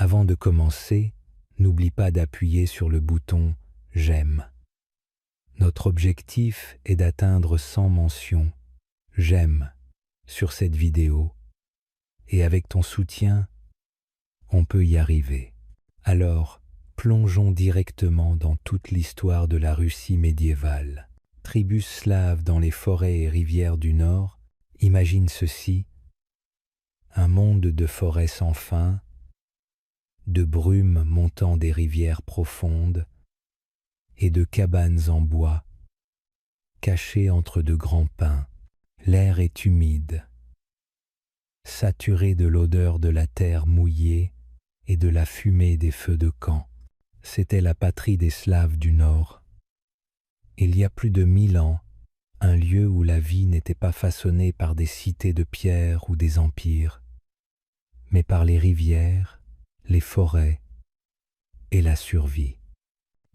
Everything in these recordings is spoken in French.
Avant de commencer, n'oublie pas d'appuyer sur le bouton « J'aime ». Notre objectif est d'atteindre 100 mentions « J'aime » sur cette vidéo et avec ton soutien, on peut y arriver. Alors, plongeons directement dans toute l'histoire de la Russie médiévale. Tribus slaves dans les forêts et rivières du Nord, imagine ceci, un monde de forêts sans fin, de brumes montant des rivières profondes et de cabanes en bois, cachées entre de grands pins. L'air est humide, saturé de l'odeur de la terre mouillée et de la fumée des feux de camp. C'était la patrie des Slaves du Nord. Il y a plus de 1000 ans, un lieu où la vie n'était pas façonnée par des cités de pierre ou des empires, mais par les rivières, les forêts et la survie.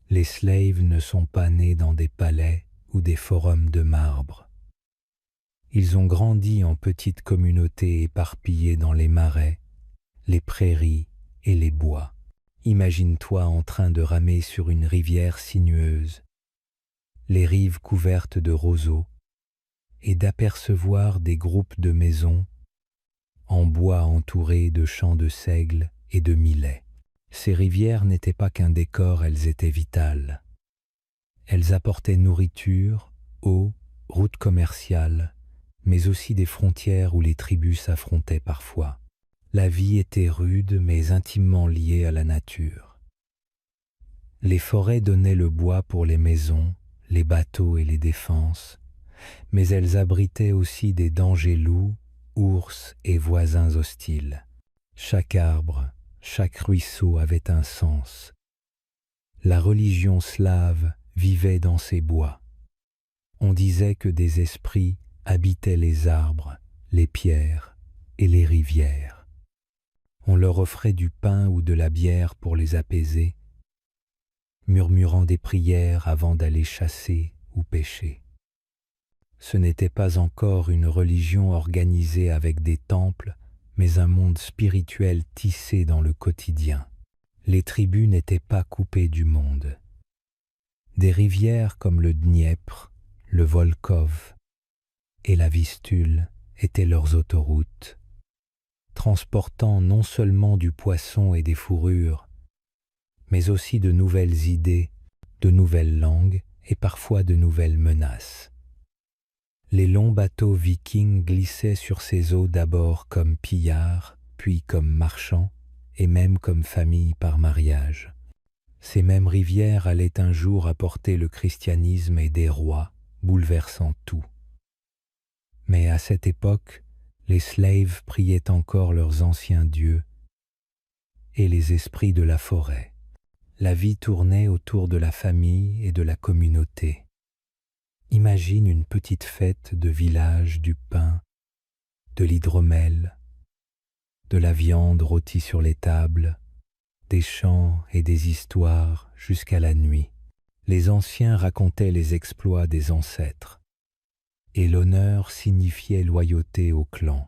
Les Slaves ne sont pas nés dans des palais ou des forums de marbre. Ils ont grandi en petites communautés éparpillées dans les marais, les prairies et les bois. Imagine-toi en train de ramer sur une rivière sinueuse, les rives couvertes de roseaux, et d'apercevoir des groupes de maisons en bois entourés de champs de seigle et de millet. Ces rivières n'étaient pas qu'un décor, elles étaient vitales. Elles apportaient nourriture, eau, routes commerciales, mais aussi des frontières où les tribus s'affrontaient parfois. La vie était rude mais intimement liée à la nature. Les forêts donnaient le bois pour les maisons, les bateaux et les défenses, mais elles abritaient aussi des dangers loups, ours et voisins hostiles. Chaque arbre, chaque ruisseau avait un sens. La religion slave vivait dans ces bois. On disait que des esprits habitaient les arbres, les pierres et les rivières. On leur offrait du pain ou de la bière pour les apaiser, murmurant des prières avant d'aller chasser ou pêcher. Ce n'était pas encore une religion organisée avec des temples, mais un monde spirituel tissé dans le quotidien. Les tribus n'étaient pas coupées du monde. Des rivières comme le Dniepr, le Volkhov et la Vistule étaient leurs autoroutes, transportant non seulement du poisson et des fourrures, mais aussi de nouvelles idées, de nouvelles langues et parfois de nouvelles menaces. Les longs bateaux vikings glissaient sur ces eaux d'abord comme pillards, puis comme marchands, et même comme familles par mariage. Ces mêmes rivières allaient un jour apporter le christianisme et des rois, bouleversant tout. Mais à cette époque, les Slaves priaient encore leurs anciens dieux et les esprits de la forêt. La vie tournait autour de la famille et de la communauté. Imagine une petite fête de village, du pain, de l'hydromel, de la viande rôtie sur les tables, des chants et des histoires jusqu'à la nuit. Les anciens racontaient les exploits des ancêtres, et l'honneur signifiait loyauté au clan.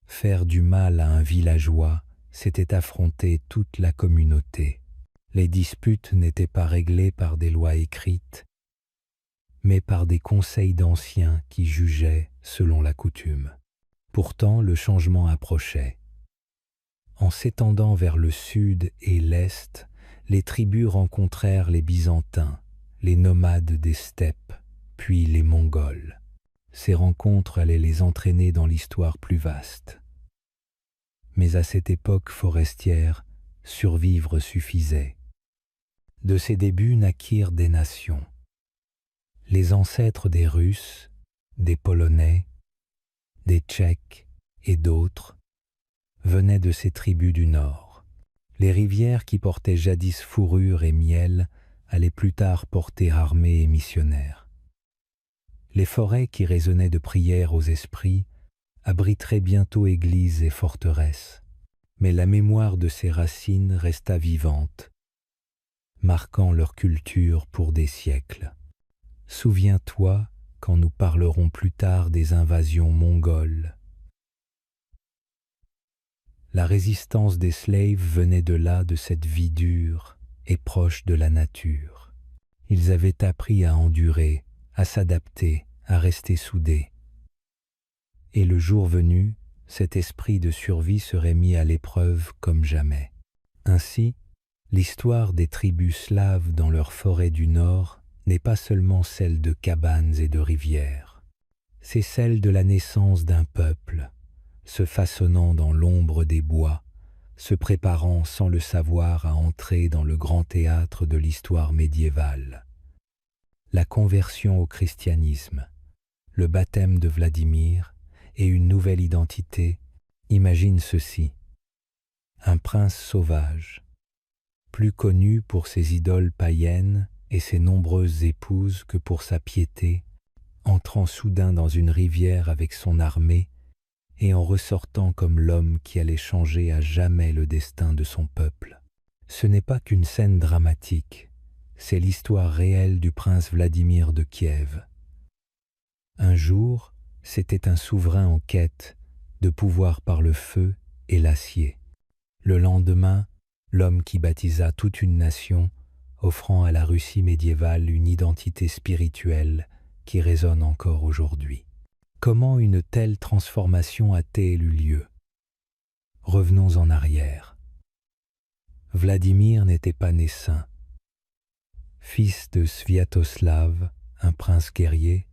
Faire du mal à un villageois, c'était affronter toute la communauté. Les disputes n'étaient pas réglées par des lois écrites, mais par des conseils d'anciens qui jugeaient selon la coutume. Pourtant, le changement approchait. En s'étendant vers le sud et l'est, les tribus rencontrèrent les Byzantins, les nomades des steppes, puis les Mongols. Ces rencontres allaient les entraîner dans l'histoire plus vaste. Mais à cette époque forestière, survivre suffisait. De ces débuts naquirent des nations. Les ancêtres des Russes, des Polonais, des Tchèques et d'autres venaient de ces tribus du Nord. Les rivières qui portaient jadis fourrure et miel allaient plus tard porter armées et missionnaires. Les forêts qui résonnaient de prières aux esprits abriteraient bientôt églises et forteresses. Mais la mémoire de ces racines resta vivante, marquant leur culture pour des siècles. Souviens-toi quand nous parlerons plus tard des invasions mongoles. La résistance des slaves venait de là, de cette vie dure et proche de la nature. Ils avaient appris à endurer, à s'adapter, à rester soudés. Et le jour venu, cet esprit de survie serait mis à l'épreuve comme jamais. Ainsi, l'histoire des tribus slaves dans leurs forêts du Nord n'est pas seulement celle de cabanes et de rivières. C'est celle de la naissance d'un peuple, se façonnant dans l'ombre des bois, se préparant sans le savoir à entrer dans le grand théâtre de l'histoire médiévale. La conversion au christianisme, le baptême de Vladimir et une nouvelle identité, imagine ceci. Un prince sauvage, plus connu pour ses idoles païennes et ses nombreuses épouses que pour sa piété, entrant soudain dans une rivière avec son armée et en ressortant comme l'homme qui allait changer à jamais le destin de son peuple. Ce n'est pas qu'une scène dramatique, c'est l'histoire réelle du prince Vladimir de Kiev. Un jour, c'était un souverain en quête de pouvoir par le feu et l'acier. Le lendemain, l'homme qui baptisa toute une nation, offrant à la Russie médiévale une identité spirituelle qui résonne encore aujourd'hui. Comment une telle transformation a-t-elle eu lieu? Revenons en arrière. Vladimir n'était pas né saint. Fils de Sviatoslav, un prince guerrier,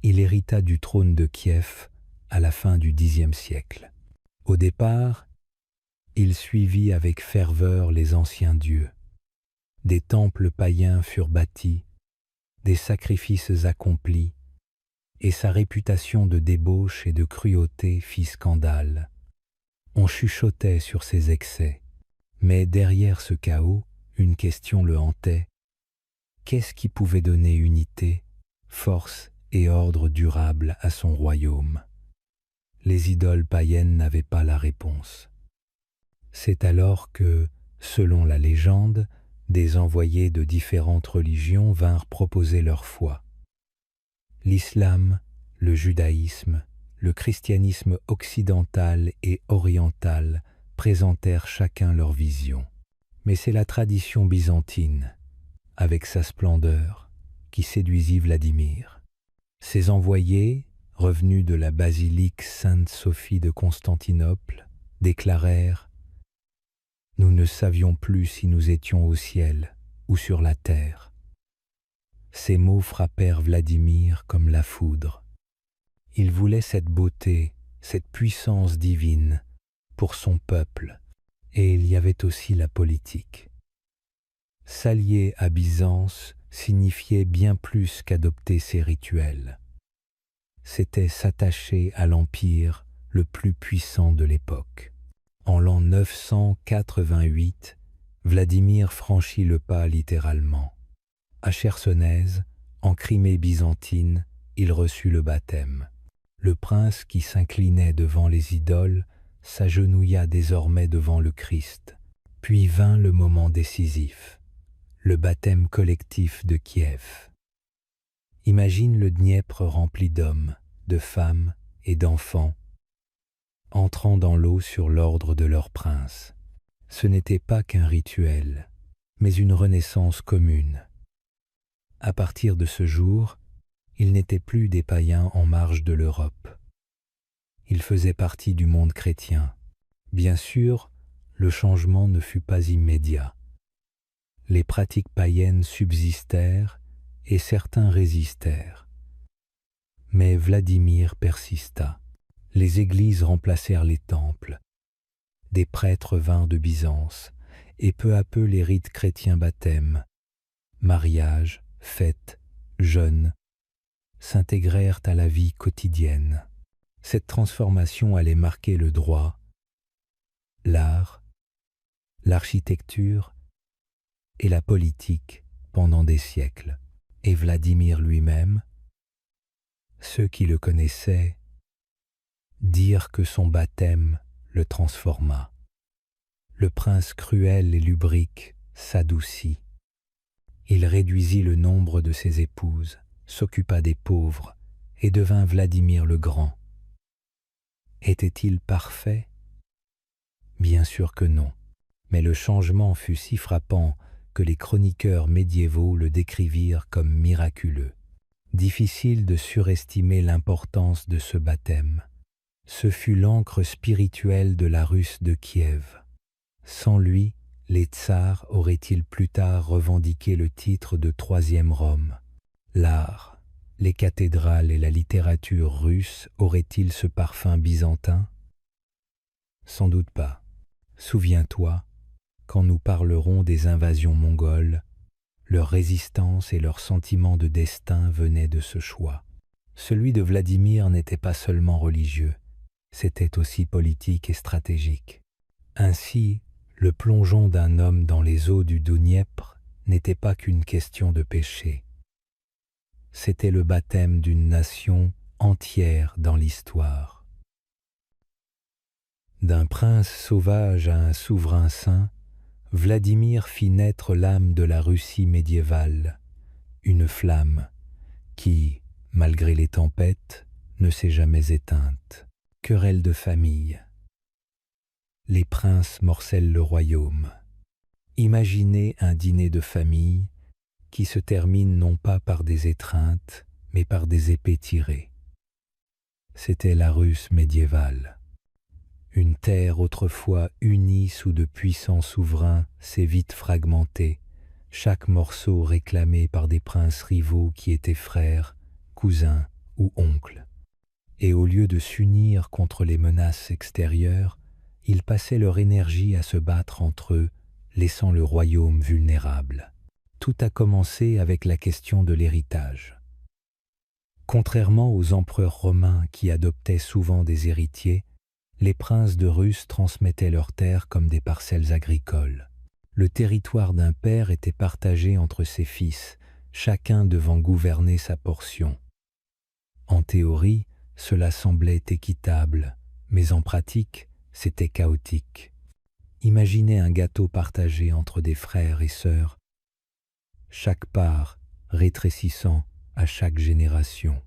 il hérita du trône de Kiev à la fin du Xe siècle. Au départ, il suivit avec ferveur les anciens dieux. Des temples païens furent bâtis, des sacrifices accomplis, et sa réputation de débauche et de cruauté fit scandale. On chuchotait sur ses excès, mais derrière ce chaos, une question le hantait. Qu'est-ce qui pouvait donner unité, force et ordre durable à son royaume? Les idoles païennes n'avaient pas la réponse. C'est alors que, selon la légende, des envoyés de différentes religions vinrent proposer leur foi. L'islam, le judaïsme, le christianisme occidental et oriental présentèrent chacun leur vision. Mais c'est la tradition byzantine, avec sa splendeur, qui séduisit Vladimir. Ses envoyés, revenus de la basilique Sainte-Sophie de Constantinople, déclarèrent « Nous ne savions plus si nous étions au ciel ou sur la terre. » Ces mots frappèrent Vladimir comme la foudre. Il voulait cette beauté, cette puissance divine pour son peuple, et il y avait aussi la politique. S'allier à Byzance signifiait bien plus qu'adopter ses rituels. C'était s'attacher à l'empire le plus puissant de l'époque. En l'an 988, Vladimir franchit le pas littéralement. À Chersonèse, en Crimée byzantine, il reçut le baptême. Le prince qui s'inclinait devant les idoles s'agenouilla désormais devant le Christ. Puis vint le moment décisif, le baptême collectif de Kiev. Imagine le Dniepr rempli d'hommes, de femmes et d'enfants, entrant dans l'eau sur l'ordre de leur prince. Ce n'était pas qu'un rituel, mais une renaissance commune. À partir de ce jour, ils n'étaient plus des païens en marge de l'Europe. Ils faisaient partie du monde chrétien. Bien sûr, le changement ne fut pas immédiat. Les pratiques païennes subsistèrent et certains résistèrent. Mais Vladimir persista. Les églises remplacèrent les temples. Des prêtres vinrent de Byzance, et peu à peu les rites chrétiens baptême, mariage, fêtes, jeûnes, s'intégrèrent à la vie quotidienne. Cette transformation allait marquer le droit, l'art, l'architecture et la politique pendant des siècles. Et Vladimir lui-même, ceux qui le connaissaient, dirent que son baptême le transforma. Le prince cruel et lubrique s'adoucit. Il réduisit le nombre de ses épouses, s'occupa des pauvres et devint Vladimir le Grand. Était-il parfait? Bien sûr que non. Mais le changement fut si frappant que les chroniqueurs médiévaux le décrivirent comme miraculeux. Difficile de surestimer l'importance de ce baptême. Ce fut l'encre spirituelle de la Russe de Kiev. Sans lui, les tsars auraient-ils plus tard revendiqué le titre de troisième Rome? L'art, les cathédrales et la littérature russe auraient-ils ce parfum byzantin? Sans doute pas. Souviens-toi, quand nous parlerons des invasions mongoles, leur résistance et leur sentiment de destin venaient de ce choix. Celui de Vladimir n'était pas seulement religieux, c'était aussi politique et stratégique. Ainsi, le plongeon d'un homme dans les eaux du Dniepr n'était pas qu'une question de péché. C'était le baptême d'une nation entière dans l'histoire. D'un prince sauvage à un souverain saint, Vladimir fit naître l'âme de la Russie médiévale, une flamme qui, malgré les tempêtes, ne s'est jamais éteinte. Querelle de famille. Les princes morcellent le royaume. Imaginez un dîner de famille qui se termine non pas par des étreintes, mais par des épées tirées. C'était la Russe médiévale. Une terre autrefois unie sous de puissants souverains s'est vite fragmentée, chaque morceau réclamé par des princes rivaux qui étaient frères, cousins ou oncles. Et au lieu de s'unir contre les menaces extérieures, ils passaient leur énergie à se battre entre eux, laissant le royaume vulnérable. Tout a commencé avec la question de l'héritage. Contrairement aux empereurs romains qui adoptaient souvent des héritiers, les princes de Russe transmettaient leurs terres comme des parcelles agricoles. Le territoire d'un père était partagé entre ses fils, chacun devant gouverner sa portion. En théorie, cela semblait équitable, mais en pratique, c'était chaotique. Imaginez un gâteau partagé entre des frères et sœurs, chaque part rétrécissant à chaque génération.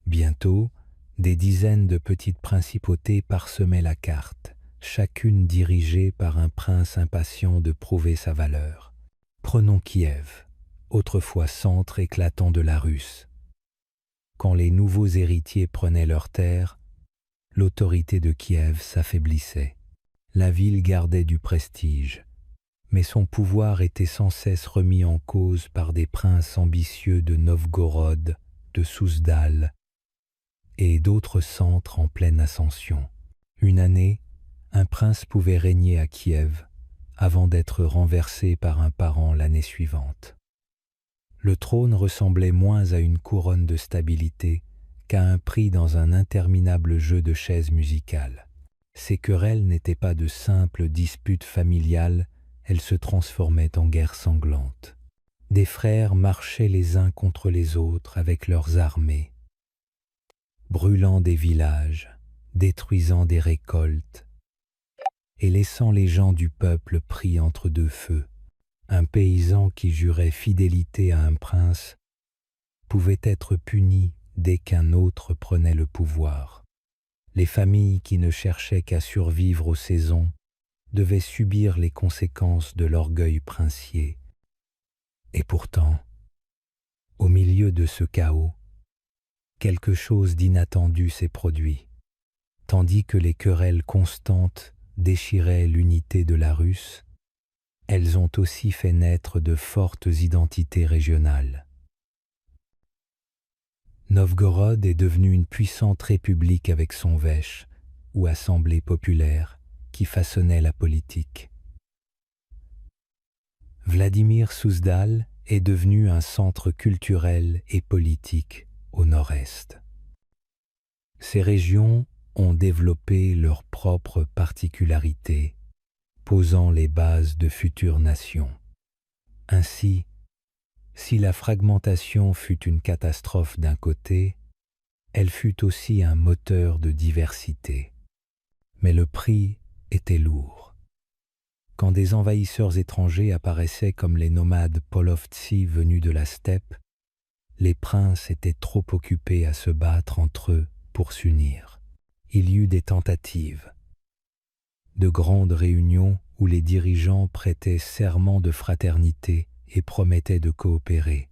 Bientôt, des dizaines de petites principautés parsemaient la carte, chacune dirigée par un prince impatient de prouver sa valeur. Prenons Kiev, autrefois centre éclatant de la Russe. Quand les nouveaux héritiers prenaient leurs terres, l'autorité de Kiev s'affaiblissait. La ville gardait du prestige, mais son pouvoir était sans cesse remis en cause par des princes ambitieux de Novgorod, de Souzdal et d'autres centres en pleine ascension. Une année, un prince pouvait régner à Kiev avant d'être renversé par un parent l'année suivante. Le trône ressemblait moins à une couronne de stabilité qu'à un prix dans un interminable jeu de chaises musicales. Ces querelles n'étaient pas de simples disputes familiales, elles se transformaient en guerres sanglantes. Des frères marchaient les uns contre les autres avec leurs armées, brûlant des villages, détruisant des récoltes et laissant les gens du peuple pris entre deux feux. Un paysan qui jurait fidélité à un prince pouvait être puni dès qu'un autre prenait le pouvoir. Les familles qui ne cherchaient qu'à survivre aux saisons devaient subir les conséquences de l'orgueil princier. Et pourtant, au milieu de ce chaos, quelque chose d'inattendu s'est produit. Tandis que les querelles constantes déchiraient l'unité de la Russe, elles ont aussi fait naître de fortes identités régionales. Novgorod est devenue une puissante république avec son Veche, ou assemblée populaire, qui façonnait la politique. Vladimir Souzdal est devenu un centre culturel et politique au nord-est. Ces régions ont développé leurs propres particularités, posant les bases de futures nations. Ainsi, si la fragmentation fut une catastrophe d'un côté, elle fut aussi un moteur de diversité. Mais le prix était lourd. Quand des envahisseurs étrangers apparaissaient comme les nomades polovtsi venus de la steppe, les princes étaient trop occupés à se battre entre eux pour s'unir. Il y eut des tentatives. de grandes réunions où les dirigeants prêtaient serment de fraternité et promettaient de coopérer.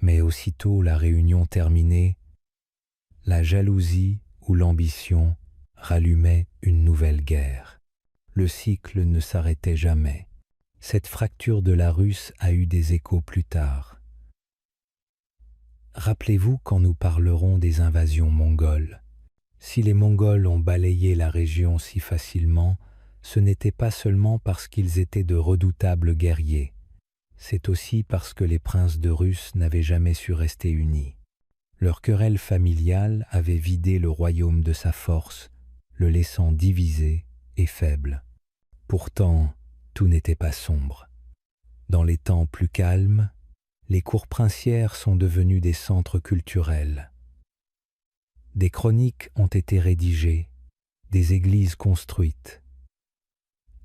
Mais aussitôt la réunion terminée, la jalousie ou l'ambition rallumaient une nouvelle guerre. Le cycle ne s'arrêtait jamais. Cette fracture de la Russe a eu des échos plus tard. Rappelez-vous quand nous parlerons des invasions mongoles. Si les Mongols ont balayé la région si facilement, ce n'était pas seulement parce qu'ils étaient de redoutables guerriers. C'est aussi parce que les princes de Russe n'avaient jamais su rester unis. Leur querelle familiale avait vidé le royaume de sa force, le laissant divisé et faible. Pourtant, tout n'était pas sombre. Dans les temps plus calmes, les cours princières sont devenues des centres culturels. Des chroniques ont été rédigées, des églises construites.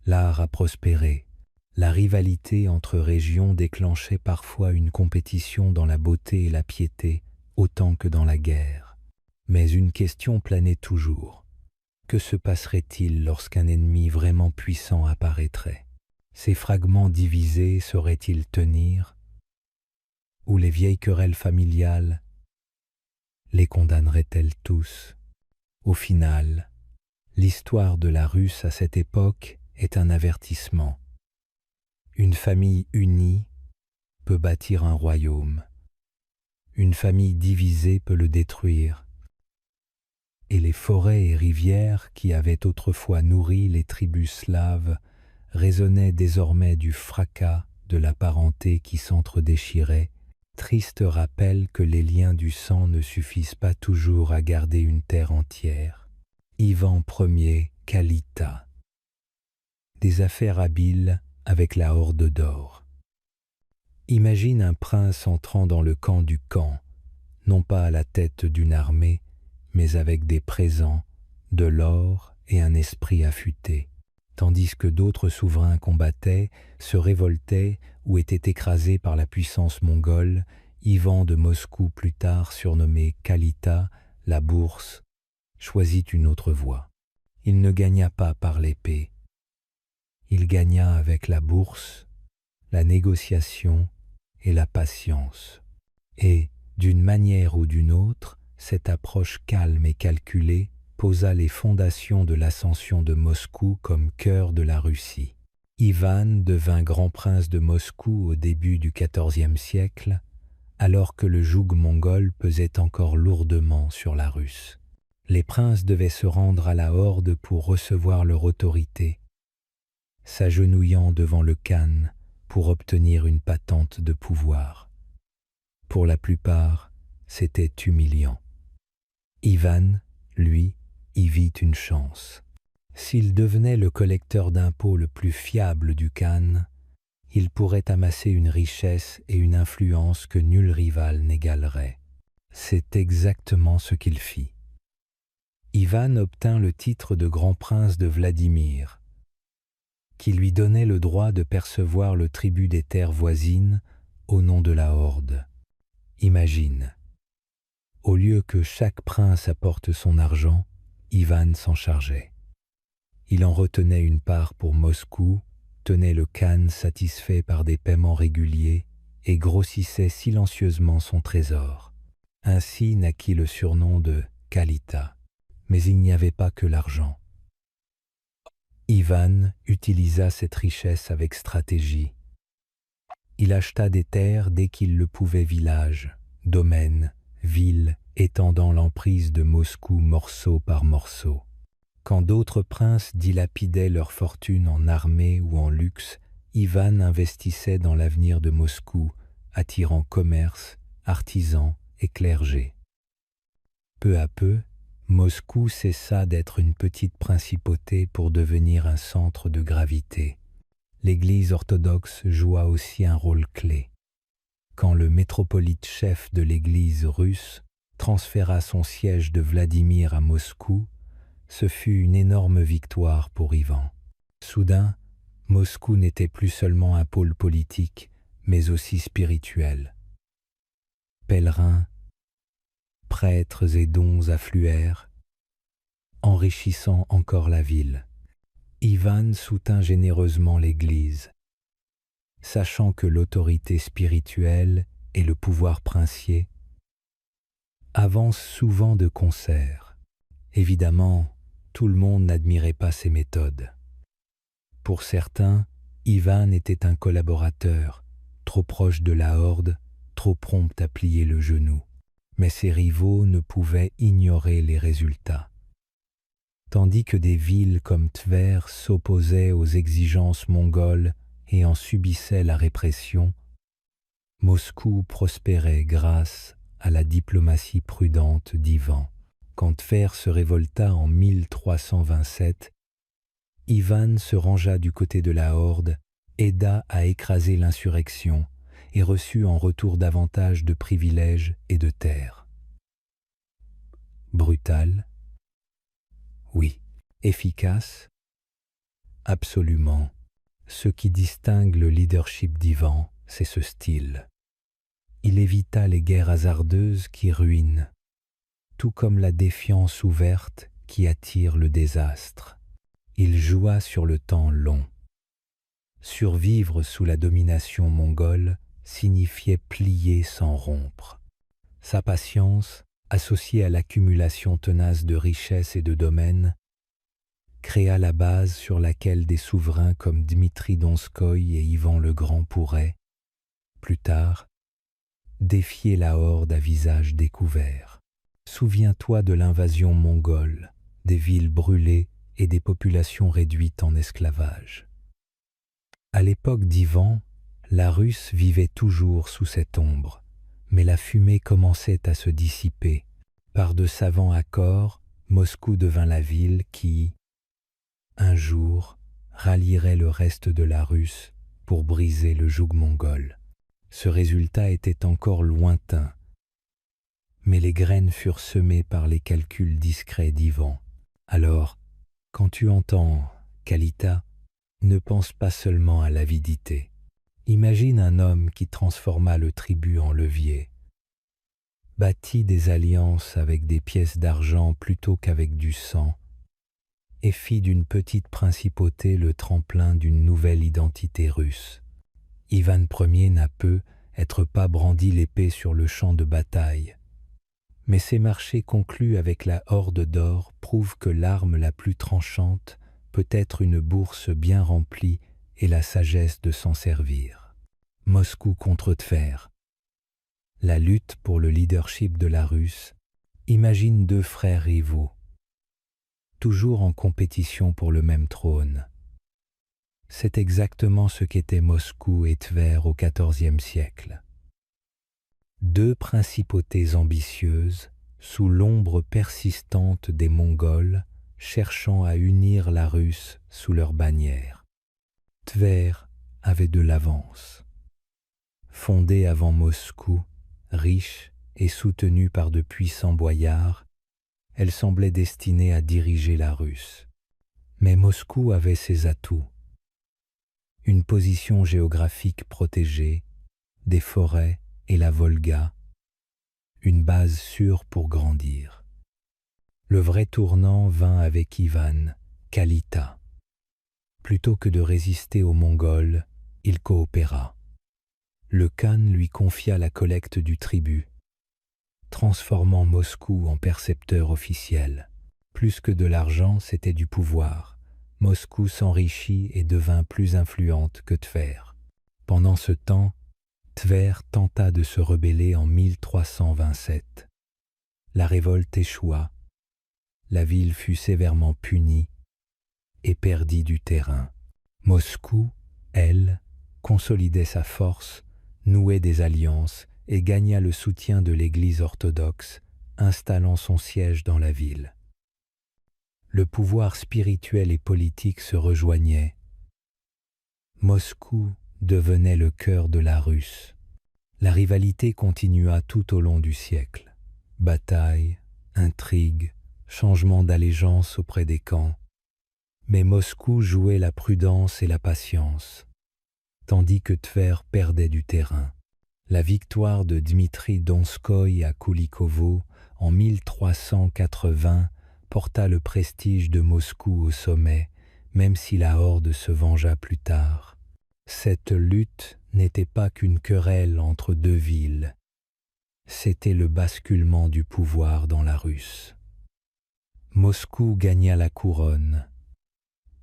L'art a prospéré. La rivalité entre régions déclenchait parfois une compétition dans la beauté et la piété, autant que dans la guerre. Mais une question planait toujours. Que se passerait-il lorsqu'un ennemi vraiment puissant apparaîtrait? Ces fragments divisés sauraient-ils tenir? Ou les vieilles querelles familiales les condamneraient-elles tous? Au final, l'histoire de la Russe à cette époque est un avertissement. Une famille unie peut bâtir un royaume. Une famille divisée peut le détruire. Et les forêts et rivières qui avaient autrefois nourri les tribus slaves résonnaient désormais du fracas de la parenté qui s'entre-déchirait, triste rappel que les liens du sang ne suffisent pas toujours à garder une terre entière. Ivan Ier Kalita. Des affaires habiles avec la Horde d'or. Imagine un prince entrant dans le camp du Khan, non pas à la tête d'une armée, mais avec des présents, de l'or et un esprit affûté, tandis que d'autres souverains combattaient, se révoltaient ou étaient écrasés par la puissance mongole. Ivan de Moscou, plus tard surnommé Kalita, la bourse, choisit une autre voie. Il ne gagna pas par l'épée. Il gagna avec la bourse, la négociation et la patience. Et, d'une manière ou d'une autre, cette approche calme et calculée posa les fondations de l'ascension de Moscou comme cœur de la Russie. Ivan devint grand prince de Moscou au début du XIVe siècle, alors que le joug mongol pesait encore lourdement sur la Russe. Les princes devaient se rendre à la Horde pour recevoir leur autorité, s'agenouillant devant le Khan pour obtenir une patente de pouvoir. Pour la plupart, c'était humiliant. Ivan, lui, y vit une chance. S'il devenait le collecteur d'impôts le plus fiable du Khan, il pourrait amasser une richesse et une influence que nul rival n'égalerait. C'est exactement ce qu'il fit. Ivan obtint le titre de grand prince de Vladimir, qui lui donnait le droit de percevoir le tribut des terres voisines au nom de la Horde. Imagine, au lieu que chaque prince apporte son argent, Ivan s'en chargeait. Il en retenait une part pour Moscou, tenait le Khan satisfait par des paiements réguliers et grossissait silencieusement son trésor. Ainsi naquit le surnom de Kalita. Mais il n'y avait pas que l'argent. Ivan utilisa cette richesse avec stratégie. Il acheta des terres dès qu'il le pouvait, villages, domaines, villes, étendant l'emprise de Moscou morceau par morceau. Quand d'autres princes dilapidaient leur fortune en armée ou en luxe, Ivan investissait dans l'avenir de Moscou, attirant commerce, artisans et clergé. Peu à peu, Moscou cessa d'être une petite principauté pour devenir un centre de gravité. L'Église orthodoxe joua aussi un rôle clé. Quand le métropolite chef de l'Église russe transféra son siège de Vladimir à Moscou, ce fut une énorme victoire pour Ivan. Soudain, Moscou n'était plus seulement un pôle politique, mais aussi spirituel. Pèlerins, prêtres et dons affluèrent, enrichissant encore la ville. Ivan soutint généreusement l'Église, sachant que l'autorité spirituelle et le pouvoir princier avancent souvent de concert. Évidemment, tout le monde n'admirait pas ses méthodes. Pour certains, Ivan était un collaborateur, trop proche de la horde, trop prompt à plier le genou. Mais ses rivaux ne pouvaient ignorer les résultats. Tandis que des villes comme Tver s'opposaient aux exigences mongoles et en subissaient la répression, Moscou prospérait grâce à la diplomatie prudente d'Ivan. Quand Tver se révolta en 1327, Ivan se rangea du côté de la horde, aida à écraser l'insurrection et reçut en retour davantage de privilèges et de terres. Brutal? Oui. Efficace? Absolument. Ce qui distingue le leadership d'Ivan, c'est ce style. Il évita les guerres hasardeuses qui ruinent, tout comme la défiance ouverte qui attire le désastre. Il joua sur le temps long. Survivre sous la domination mongole signifiait plier sans rompre. Sa patience, associée à l'accumulation tenace de richesses et de domaines, créa la base sur laquelle des souverains comme Dmitri Donskoï et Ivan le Grand pourraient, plus tard, défier la horde à visage découvert. Souviens-toi de l'invasion mongole, des villes brûlées et des populations réduites en esclavage. À l'époque d'Ivan, la Russe vivait toujours sous cette ombre, mais la fumée commençait à se dissiper. Par de savants accords, Moscou devint la ville qui, un jour, rallierait le reste de la Russe pour briser le joug mongol. Ce résultat était encore lointain, mais les graines furent semées par les calculs discrets d'Ivan. Alors, quand tu entends Kalita, ne pense pas seulement à l'avidité. Imagine un homme qui transforma le tribut en levier, bâtit des alliances avec des pièces d'argent plutôt qu'avec du sang, et fit d'une petite principauté le tremplin d'une nouvelle identité russe. Ivan Ier n'a peu être pas brandi l'épée sur le champ de bataille, mais ces marchés conclus avec la Horde d'Or prouvent que l'arme la plus tranchante peut être une bourse bien remplie et la sagesse de s'en servir. Moscou contre Tver. La lutte pour le leadership de la Russe imagine deux frères rivaux, toujours en compétition pour le même trône. C'est exactement ce qu'étaient Moscou et Tver au XIVe siècle. Deux principautés ambitieuses, sous l'ombre persistante des Mongols, cherchant à unir la Russe sous leur bannière. Tver avait de l'avance. Fondée avant Moscou, riche et soutenue par de puissants boyards, elle semblait destinée à diriger la Russe. Mais Moscou avait ses atouts. Une position géographique protégée, des forêts et la Volga, une base sûre pour grandir. Le vrai tournant vint avec Ivan, Kalita. Plutôt que de résister aux Mongols, il coopéra. Le Khan lui confia la collecte du tribut, transformant Moscou en percepteur officiel. Plus que de l'argent, c'était du pouvoir. Moscou s'enrichit et devint plus influente que Tver. Pendant ce temps, Tver tenta de se rebeller en 1327. La révolte échoua, la ville fut sévèrement punie et perdit du terrain. Moscou, elle, consolidait sa force, nouait des alliances et gagna le soutien de l'Église orthodoxe, installant son siège dans la ville. Le pouvoir spirituel et politique se rejoignaient. Moscou devenait le cœur de la Russe. La rivalité continua tout au long du siècle. Batailles, intrigues, changements d'allégeance auprès des camps. Mais Moscou jouait la prudence et la patience, tandis que Tver perdait du terrain. La victoire de Dmitri Donskoï à Koulikovo en 1380 porta le prestige de Moscou au sommet, même si la horde se vengea plus tard. Cette lutte n'était pas qu'une querelle entre deux villes, c'était le basculement du pouvoir dans la Russe. Moscou gagna la couronne,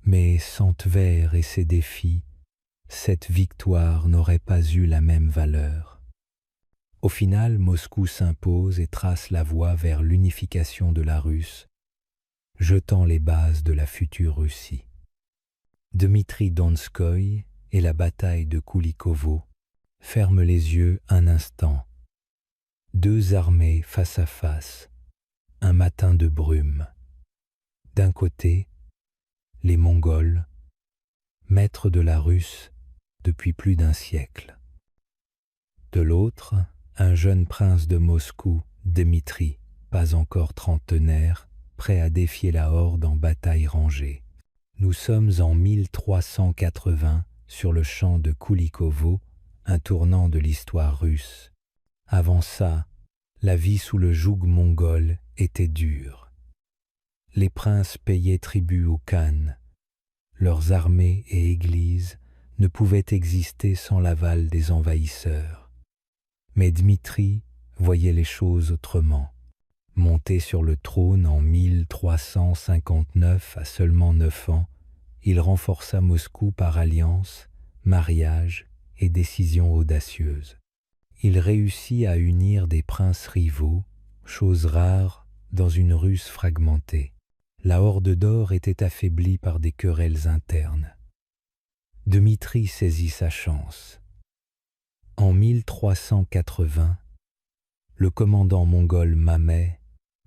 mais sans Tver et ses défis, cette victoire n'aurait pas eu la même valeur. Au final, Moscou s'impose et trace la voie vers l'unification de la Russe, jetant les bases de la future Russie. Dmitri Donskoï et la bataille de Koulikovo ferment les yeux un instant. Deux armées face à face, un matin de brume. D'un côté, les Mongols, maîtres de la Russe depuis plus d'un siècle. De l'autre, un jeune prince de Moscou, Dmitri, pas encore trentenaire, prêt à défier la horde en bataille rangée. Nous sommes en 1380 sur le champ de Koulikovo, un tournant de l'histoire russe. Avant ça, la vie sous le joug mongol était dure. Les princes payaient tribut aux Khan. Leurs armées et églises ne pouvaient exister sans l'aval des envahisseurs. Mais Dmitri voyait les choses autrement. Monté sur le trône en 1359 à seulement 9 ans, il renforça Moscou par alliance, mariage et décisions audacieuses. Il réussit à unir des princes rivaux, chose rare dans une Russe fragmentée. La Horde d'Or était affaiblie par des querelles internes. Dmitri saisit sa chance. En 1380, le commandant mongol Mamai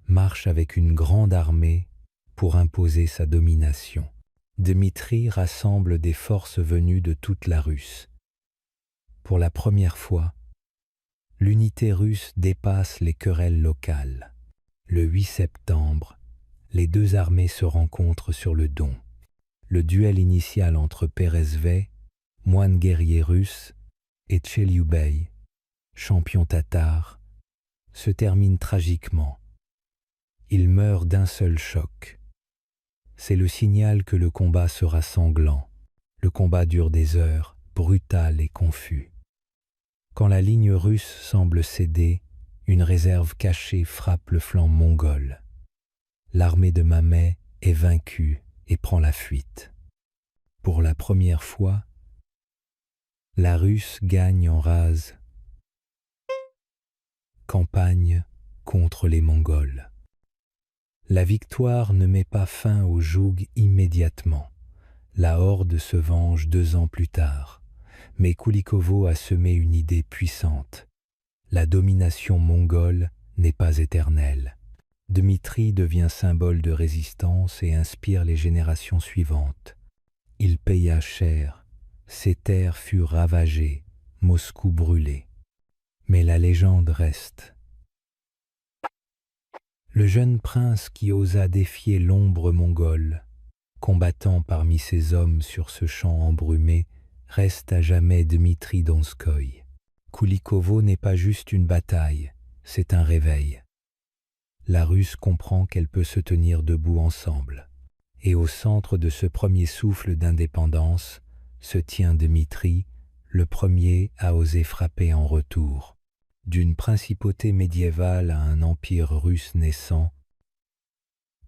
marche avec une grande armée pour imposer sa domination. Dmitri rassemble des forces venues de toute la Russe. Pour la première fois, l'unité russe dépasse les querelles locales. Le 8 septembre, les deux armées se rencontrent sur le Don. Le duel initial entre Perezvei, moine guerrier russe, et Tcheliubey, champion tatar, se termine tragiquement. Il meurt d'un seul choc. C'est le signal que le combat sera sanglant. Le combat dure des heures, brutal et confus. Quand la ligne russe semble céder, une réserve cachée frappe le flanc mongol. L'armée de Mamai est vaincue et prend la fuite. Pour la première fois, la Russe gagne en rase campagne contre les Mongols. La victoire ne met pas fin au joug immédiatement. La horde se venge 2 ans plus tard. Mais Koulikovo a semé une idée puissante. La domination mongole n'est pas éternelle. Dmitri devient symbole de résistance et inspire les générations suivantes. Il paya cher. Ses terres furent ravagées, Moscou brûlé. Mais la légende reste. Le jeune prince qui osa défier l'ombre mongole, combattant parmi ses hommes sur ce champ embrumé, reste à jamais Dmitri Donskoï. Koulikovo n'est pas juste une bataille, c'est un réveil. La Russe comprend qu'elle peut se tenir debout ensemble. Et au centre de ce premier souffle d'indépendance se tient Dmitri, le premier à oser frapper en retour. D'une principauté médiévale à un empire russe naissant,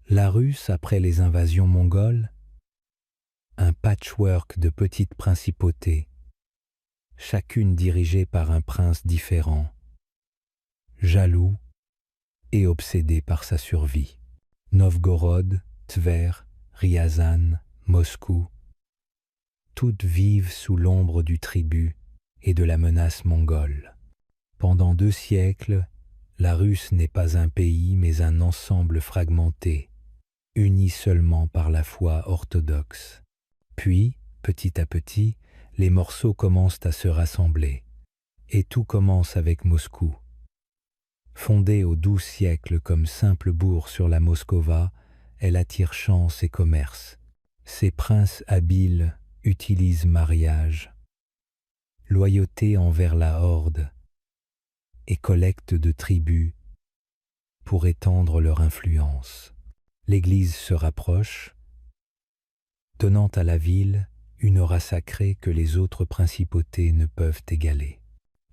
la Russe, après les invasions mongoles, un patchwork de petites principautés, chacune dirigée par un prince différent, jaloux et obsédé par sa survie. Novgorod, Tver, Ryazan, Moscou, toutes vivent sous l'ombre du tribut et de la menace mongole. Pendant 2 siècles, la Russe n'est pas un pays mais un ensemble fragmenté, uni seulement par la foi orthodoxe. Puis, petit à petit, les morceaux commencent à se rassembler, et tout commence avec Moscou. Fondée au XII siècle comme simple bourg sur la Moskova, elle attire chance et commerce. Ses princes habiles utilisent mariage, loyauté envers la horde et collecte de tribus pour étendre leur influence. L'Église se rapproche, donnant à la ville une aura sacrée que les autres principautés ne peuvent égaler.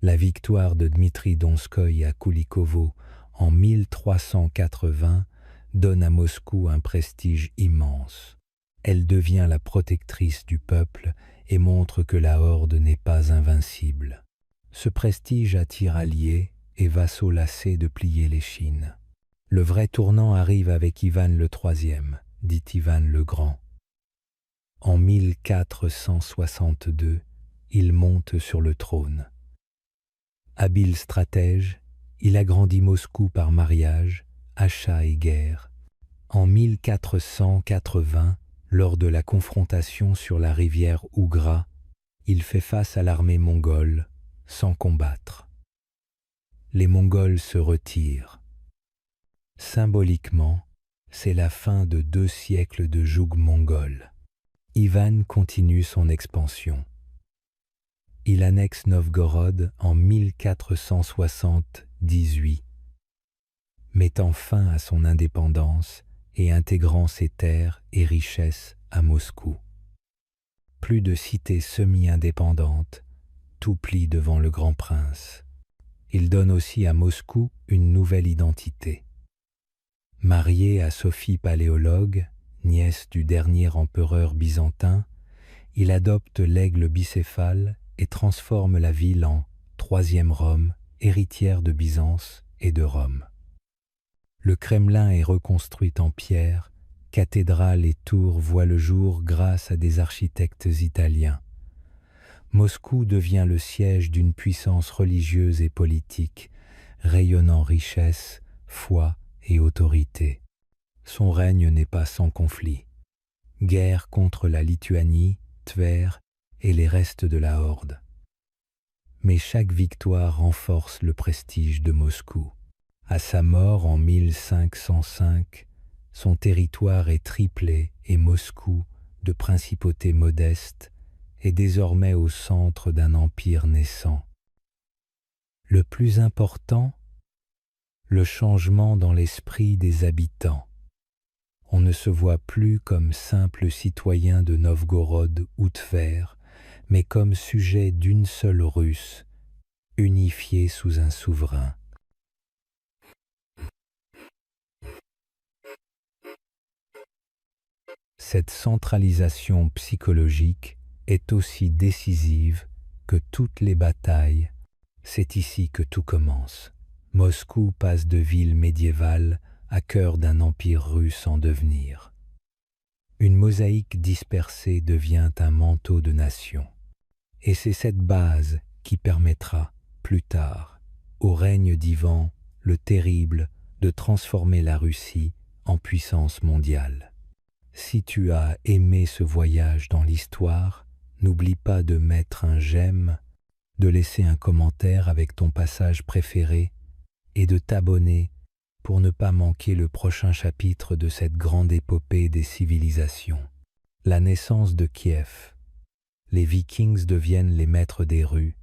La victoire de Dmitri Donskoï à Koulikovo en 1380 donne à Moscou un prestige immense. Elle devient la protectrice du peuple et montre que la horde n'est pas invincible. Ce prestige attire alliés et vassaux lassés de plier l'échine. Le vrai tournant arrive avec Ivan le III, dit Ivan le Grand. En 1462, il monte sur le trône. Habile stratège, il agrandit Moscou par mariage, achat et guerre. En 1480, lors de la confrontation sur la rivière Ougra, il fait face à l'armée mongole, sans combattre. Les Mongols se retirent. Symboliquement, c'est la fin de 2 siècles de joug mongol. Ivan continue son expansion. Il annexe Novgorod en 1478, mettant fin à son indépendance et intégrant ses terres et richesses à Moscou. Plus de cités semi-indépendantes, tout plie devant le grand prince. Il donne aussi à Moscou une nouvelle identité. Marié à Sophie Paléologue, nièce du dernier empereur byzantin, il adopte l'aigle bicéphale et transforme la ville en troisième Rome, héritière de Byzance et de Rome. Le Kremlin est reconstruit en pierre, cathédrales et tours voient le jour grâce à des architectes italiens. Moscou devient le siège d'une puissance religieuse et politique, rayonnant richesse, foi et autorité. Son règne n'est pas sans conflit. Guerre contre la Lituanie, Tver et les restes de la Horde. Mais chaque victoire renforce le prestige de Moscou. À sa mort en 1505, son territoire est triplé et Moscou, de principauté modeste, est désormais au centre d'un empire naissant. Le plus important, le changement dans l'esprit des habitants. On ne se voit plus comme simple citoyen de Novgorod ou Tver, mais comme sujet d'une seule Russe, unifié sous un souverain. Cette centralisation psychologique est aussi décisive que toutes les batailles. C'est ici que tout commence. Moscou passe de ville médiévale à cœur d'un empire russe en devenir. Une mosaïque dispersée devient un manteau de nation. Et c'est cette base qui permettra, plus tard, au règne d'Ivan le Terrible de transformer la Russie en puissance mondiale. Si tu as aimé ce voyage dans l'histoire, n'oublie pas de mettre un j'aime, de laisser un commentaire avec ton passage préféré et de t'abonner pour ne pas manquer le prochain chapitre de cette grande épopée des civilisations. La naissance de Kiev. Les Vikings deviennent les maîtres des rues.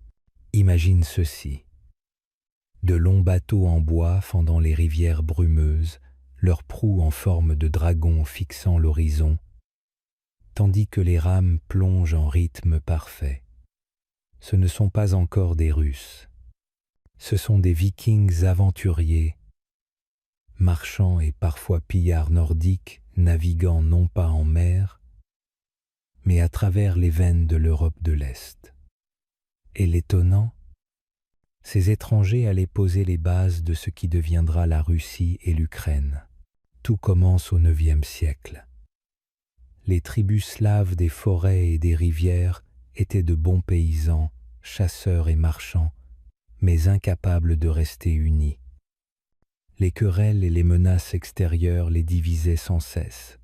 Imagine ceci. De longs bateaux en bois fendant les rivières brumeuses, leurs proues en forme de dragon fixant l'horizon, tandis que les rames plongent en rythme parfait. Ce ne sont pas encore des Russes. Ce sont des Vikings aventuriers, marchands et parfois pillards nordiques, naviguant non pas en mer, mais à travers les veines de l'Europe de l'Est. Et l'étonnant, ces étrangers allaient poser les bases de ce qui deviendra la Russie et l'Ukraine. Tout commence au IXe siècle. Les tribus slaves des forêts et des rivières étaient de bons paysans, chasseurs et marchands, mais incapables de rester unis. Les querelles et les menaces extérieures les divisaient sans cesse.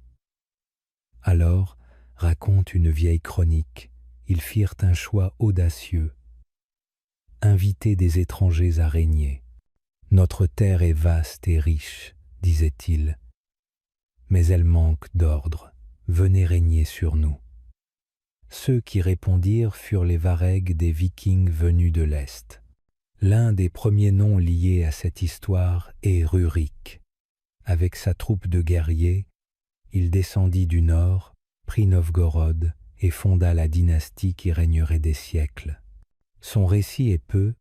Alors, raconte une vieille chronique, ils firent un choix audacieux. Inviter des étrangers à régner. Notre terre est vaste et riche, disait-il, mais elle manque d'ordre. Venez régner sur nous. Ceux qui répondirent furent les Varegs des Vikings venus de l'Est. L'un des premiers noms liés à cette histoire est Rurik. Avec sa troupe de guerriers, il descendit du nord prit Novgorod et fonda la dynastie qui régnerait des siècles. Son récit est peu,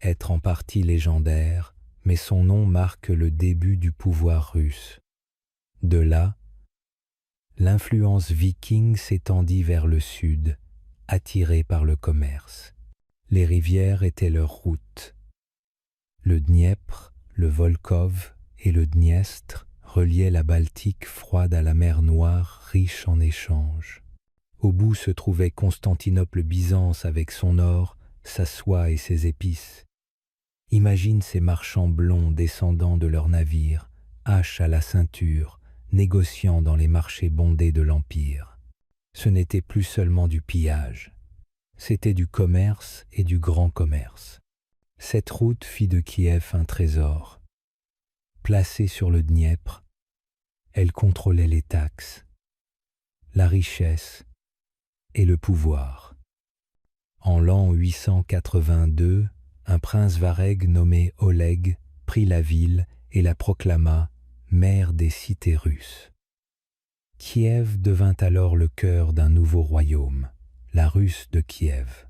être en partie légendaire, mais son nom marque le début du pouvoir russe. De là, l'influence viking s'étendit vers le sud, attirée par le commerce. Les rivières étaient leur route. Le Dniepr, le Volkhov et le Dniestre reliaient la Baltique froide à la mer Noire, riche en échanges. Au bout se trouvait Constantinople-Byzance avec son or, sa soie et ses épices. Imagine ces marchands blonds descendant de leurs navires, haches à la ceinture, négociant dans les marchés bondés de l'Empire. Ce n'était plus seulement du pillage, c'était du commerce et du grand commerce. Cette route fit de Kiev un trésor. Placée sur le Dniepr, elle contrôlait les taxes, la richesse et le pouvoir. En l'an 882, un prince varègue nommé Oleg prit la ville et la proclama mère des cités russes. Kiev devint alors le cœur d'un nouveau royaume, la Russe de Kiev.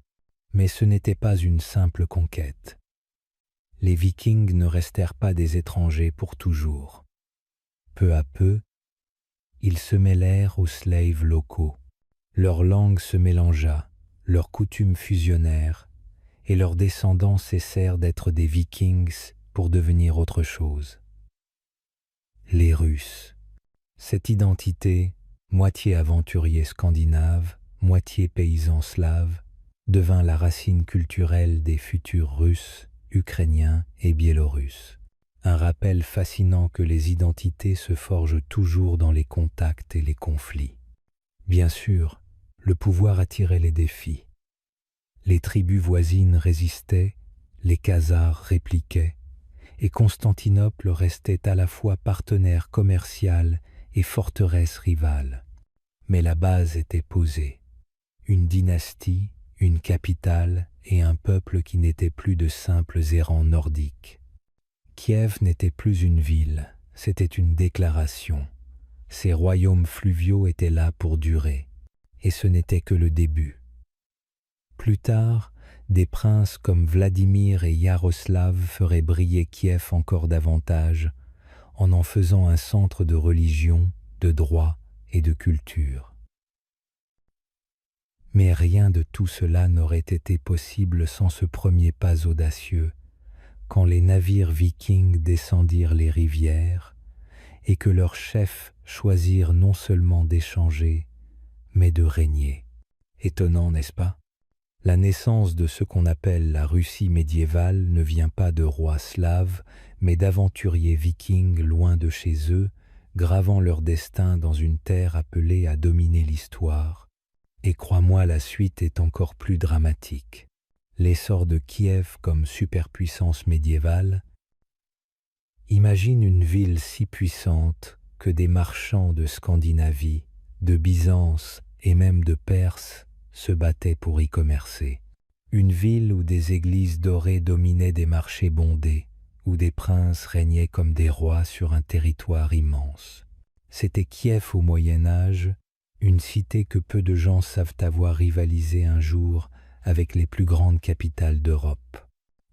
Mais ce n'était pas une simple conquête. Les Vikings ne restèrent pas des étrangers pour toujours. Peu à peu, ils se mêlèrent aux Slaves locaux. Leur langue se mélangea, leurs coutumes fusionnèrent, et leurs descendants cessèrent d'être des Vikings pour devenir autre chose. Les Russes. Cette identité, moitié aventurier scandinave, moitié paysan slave, devint la racine culturelle des futurs Russes, Ukrainiens et Biélorusses. Un rappel fascinant que les identités se forgent toujours dans les contacts et les conflits. Bien sûr, le pouvoir attirait les défis. Les tribus voisines résistaient, les Khazars répliquaient, et Constantinople restait à la fois partenaire commercial et forteresse rivale. Mais la base était posée. Une dynastie, une capitale et un peuple qui n'étaient plus de simples errants nordiques. Kiev n'était plus une ville, c'était une déclaration. Ces royaumes fluviaux étaient là pour durer, et ce n'était que le début. Plus tard, des princes comme Vladimir et Yaroslav feraient briller Kiev encore davantage, en faisant un centre de religion, de droit et de culture. Mais rien de tout cela n'aurait été possible sans ce premier pas audacieux, quand les navires vikings descendirent les rivières et que leurs chefs choisirent non seulement d'échanger, mais de régner. Étonnant, n'est-ce pas ? La naissance de ce qu'on appelle la Russie médiévale ne vient pas de rois slaves, mais d'aventuriers vikings loin de chez eux, gravant leur destin dans une terre appelée à dominer l'histoire. Et crois-moi, la suite est encore plus dramatique. L'essor de Kiev comme superpuissance médiévale. Imagine une ville si puissante que des marchands de Scandinavie, de Byzance et même de Perse se battaient pour y commercer. Une ville où des églises dorées dominaient des marchés bondés, où des princes régnaient comme des rois sur un territoire immense. C'était Kiev au Moyen-Âge, une cité que peu de gens savent avoir rivalisé un jour avec les plus grandes capitales d'Europe.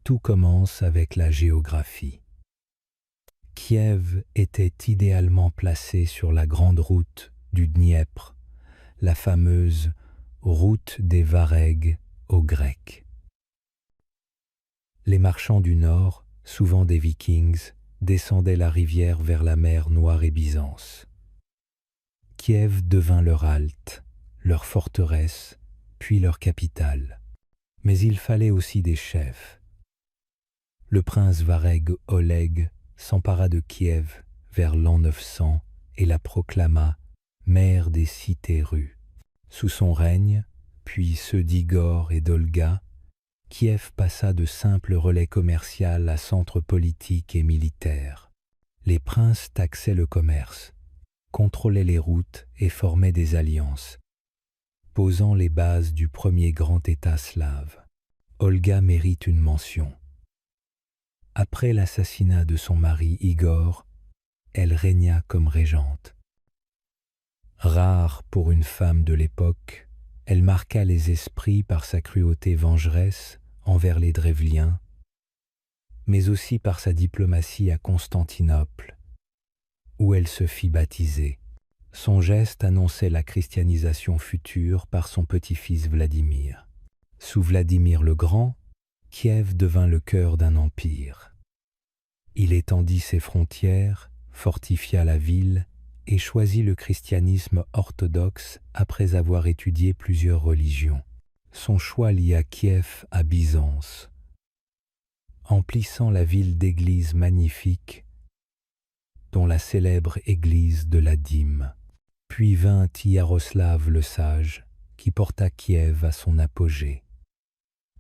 Tout commence avec la géographie. Kiev était idéalement placé sur la grande route du Dniepr, la fameuse route des Varègues aux Grecs. Les marchands du Nord, souvent des Vikings, descendaient la rivière vers la mer Noire et Byzance. Kiev devint leur halte, leur forteresse, puis leur capitale. Mais il fallait aussi des chefs. Le prince varègue Oleg s'empara de Kiev vers l'an 900 et la proclama mère des cités russes. Sous son règne, puis ceux d'Igor et d'Olga, Kiev passa de simple relais commercial à centre politique et militaire. Les princes taxaient le commerce, contrôlaient les routes et formaient des alliances, posant les bases du premier grand État slave. Olga mérite une mention. Après l'assassinat de son mari Igor, elle régna comme régente. Rare pour une femme de l'époque, elle marqua les esprits par sa cruauté vengeresse envers les Drevliens, mais aussi par sa diplomatie à Constantinople, où elle se fit baptiser. Son geste annonçait la christianisation future par son petit-fils Vladimir. Sous Vladimir le Grand, Kiev devint le cœur d'un empire. Il étendit ses frontières, fortifia la ville et choisit le christianisme orthodoxe après avoir étudié plusieurs religions. Son choix lia Kiev à Byzance, emplissant la ville d'églises magnifiques, dont la célèbre église de la Dîme. Puis vint Yaroslav le Sage, qui porta Kiev à son apogée.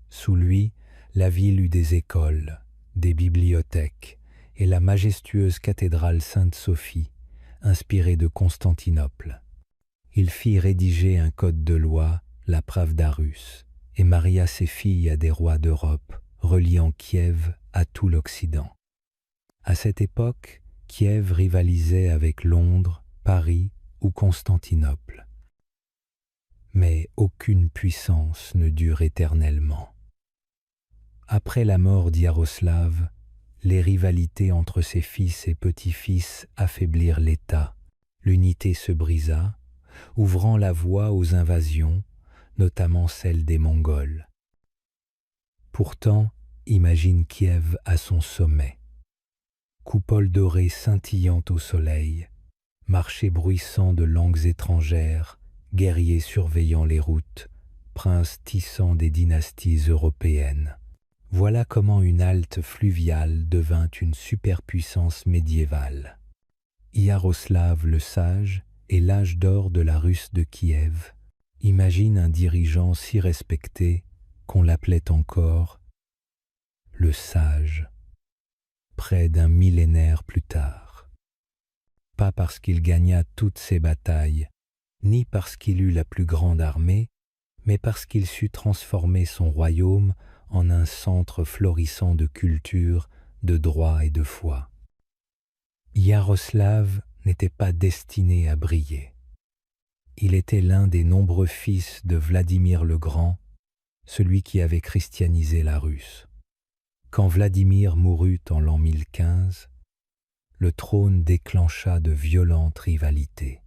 Sous lui, la ville eut des écoles, des bibliothèques et la majestueuse cathédrale Sainte-Sophie, inspirée de Constantinople. Il fit rédiger un code de loi, la Pravda russe, et maria ses filles à des rois d'Europe, reliant Kiev à tout l'Occident. À cette époque, Kiev rivalisait avec Londres, Paris ou Constantinople. Mais aucune puissance ne dure éternellement. Après la mort d'Yaroslav, les rivalités entre ses fils et petits-fils affaiblirent l'État. L'unité se brisa, ouvrant la voie aux invasions, notamment celle des Mongols. Pourtant, imagine Kiev à son sommet. Coupole dorée scintillant au soleil, marché bruissant de langues étrangères, guerriers surveillant les routes, princes tissant des dynasties européennes. Voilà comment une halte fluviale devint une superpuissance médiévale. Yaroslav le Sage et l'âge d'or de la Russe de Kiev. Imagine un dirigeant si respecté qu'on l'appelait encore le Sage, près d'un millénaire plus tard. Pas parce qu'il gagna toutes ses batailles, ni parce qu'il eut la plus grande armée, mais parce qu'il sut transformer son royaume en un centre florissant de culture, de droit et de foi. Yaroslav n'était pas destiné à briller. Il était l'un des nombreux fils de Vladimir le Grand, celui qui avait christianisé la Russe. Quand Vladimir mourut en l'an 1015, le trône déclencha de violentes rivalités.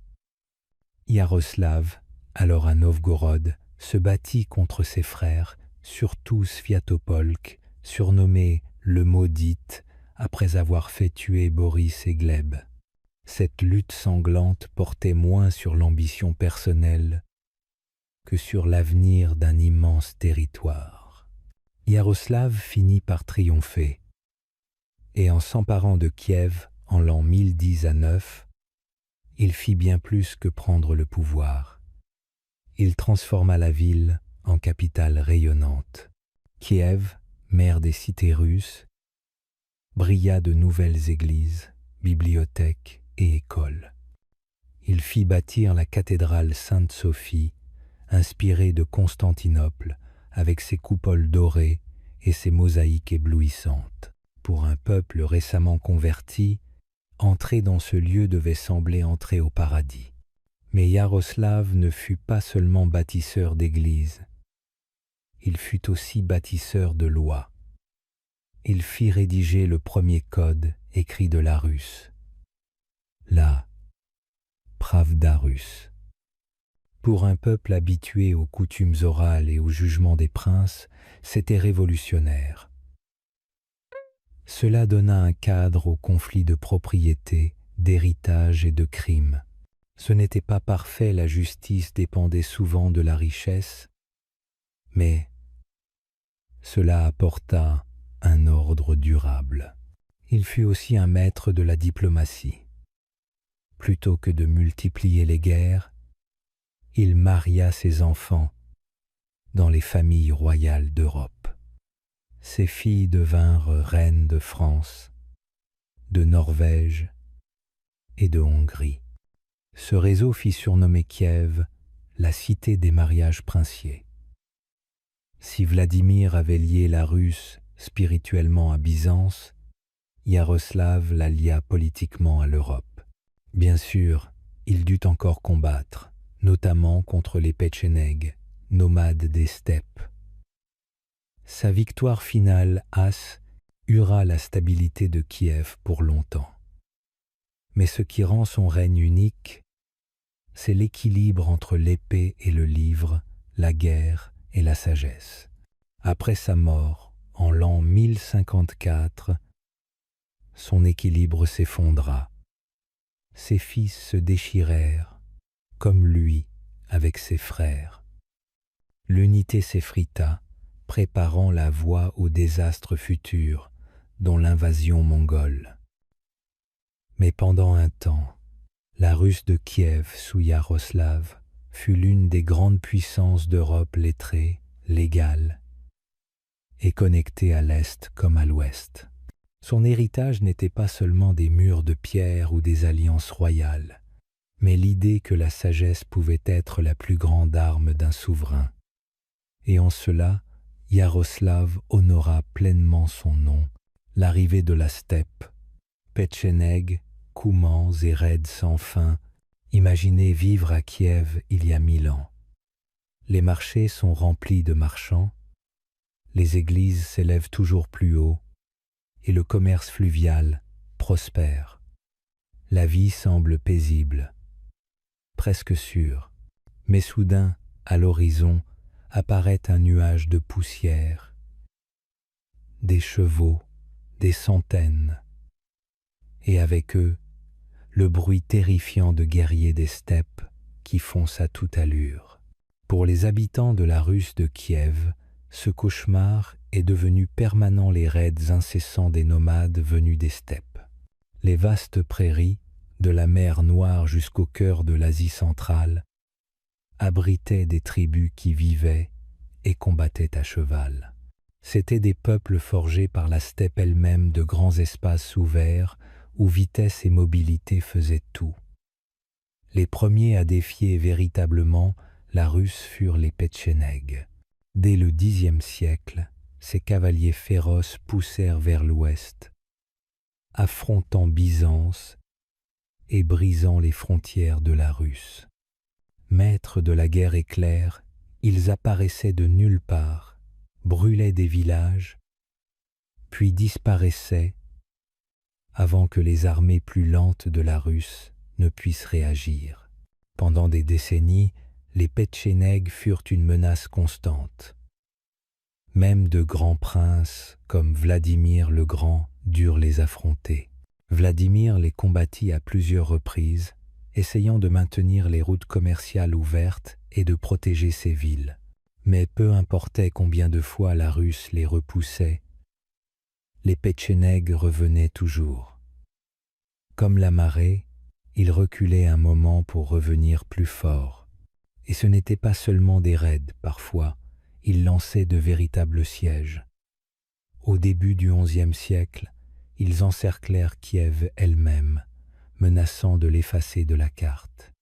Yaroslav, alors à Novgorod, se battit contre ses frères, surtout Sviatopolk, surnommé le Maudit, après avoir fait tuer Boris et Gleb. Cette lutte sanglante portait moins sur l'ambition personnelle que sur l'avenir d'un immense territoire. Yaroslav finit par triompher, et en s'emparant de Kiev en l'an 1010 à 9, il fit bien plus que prendre le pouvoir. Il transforma la ville en capitale rayonnante. Kiev, mère des cités russes, brilla de nouvelles églises, bibliothèques et écoles. Il fit bâtir la cathédrale Sainte-Sophie, inspirée de Constantinople, avec ses coupoles dorées et ses mosaïques éblouissantes. Pour un peuple récemment converti, entrer dans ce lieu devait sembler entrer au paradis. Mais Yaroslav ne fut pas seulement bâtisseur d'églises, il fut aussi bâtisseur de lois. Il fit rédiger le premier code écrit de la russe, la Pravda russe. Pour un peuple habitué aux coutumes orales et au jugement des princes, c'était révolutionnaire. Cela donna un cadre aux conflits de propriété, d'héritage et de crimes. Ce n'était pas parfait, la justice dépendait souvent de la richesse, mais cela apporta un ordre durable. Il fut aussi un maître de la diplomatie. Plutôt que de multiplier les guerres, il maria ses enfants dans les familles royales d'Europe. Ses filles devinrent reines de France, de Norvège et de Hongrie. Ce réseau fit surnommer Kiev la cité des mariages princiers. Si Vladimir avait lié la Russe spirituellement à Byzance, Yaroslav la lia politiquement à l'Europe. Bien sûr, il dut encore combattre, notamment contre les Petchénègues, nomades des steppes. Sa victoire finale, hura la stabilité de Kiev pour longtemps. Mais ce qui rend son règne unique, c'est l'équilibre entre l'épée et le livre, la guerre et la sagesse. Après sa mort, en l'an 1054, son équilibre s'effondra. Ses fils se déchirèrent, comme lui avec ses frères. L'unité s'effrita, préparant la voie au désastre futur, dont l'invasion mongole. Mais pendant un temps, la Russe de Kiev sous Yaroslav fut l'une des grandes puissances d'Europe lettrée, légale et connectée à l'Est comme à l'Ouest. Son héritage n'était pas seulement des murs de pierre ou des alliances royales, mais l'idée que la sagesse pouvait être la plus grande arme d'un souverain. Et en cela, Yaroslav honora pleinement son nom, l'arrivée de la steppe, Petchénègues, Coumans et raids sans fin, imaginez vivre à Kiev il y a 1000 ans. Les marchés sont remplis de marchands, les églises s'élèvent toujours plus haut, et le commerce fluvial prospère. La vie semble paisible, presque sûre, mais soudain, à l'horizon, apparaît un nuage de poussière, des chevaux, des centaines, et avec eux, le bruit terrifiant de guerriers des steppes qui foncent à toute allure. Pour les habitants de la Russe de Kiev, ce cauchemar est devenu permanent les raids incessants des nomades venus des steppes. Les vastes prairies, de la mer Noire jusqu'au cœur de l'Asie centrale, abritaient des tribus qui vivaient et combattaient à cheval. C'étaient des peuples forgés par la steppe elle-même de grands espaces ouverts où vitesse et mobilité faisaient tout. Les premiers à défier véritablement la Russe furent les Petchénègues. Dès le Xe siècle, ces cavaliers féroces poussèrent vers l'ouest, affrontant Byzance et brisant les frontières de la Russe. Maîtres de la guerre éclair, ils apparaissaient de nulle part, brûlaient des villages, puis disparaissaient avant que les armées plus lentes de la Russe ne puissent réagir. Pendant des décennies, les Petchénègues furent une menace constante. Même de grands princes comme Vladimir le Grand durent les affronter. Vladimir les combattit à plusieurs reprises, essayant de maintenir les routes commerciales ouvertes et de protéger ses villes. Mais peu importait combien de fois la Russe les repoussait, les Petchénègues revenaient toujours. Comme la marée, ils reculaient un moment pour revenir plus forts. Et ce n'était pas seulement des raids, parfois, ils lançaient de véritables sièges. Au début du XIe siècle, ils encerclèrent Kiev elle-même, menaçant de l'effacer de la carte.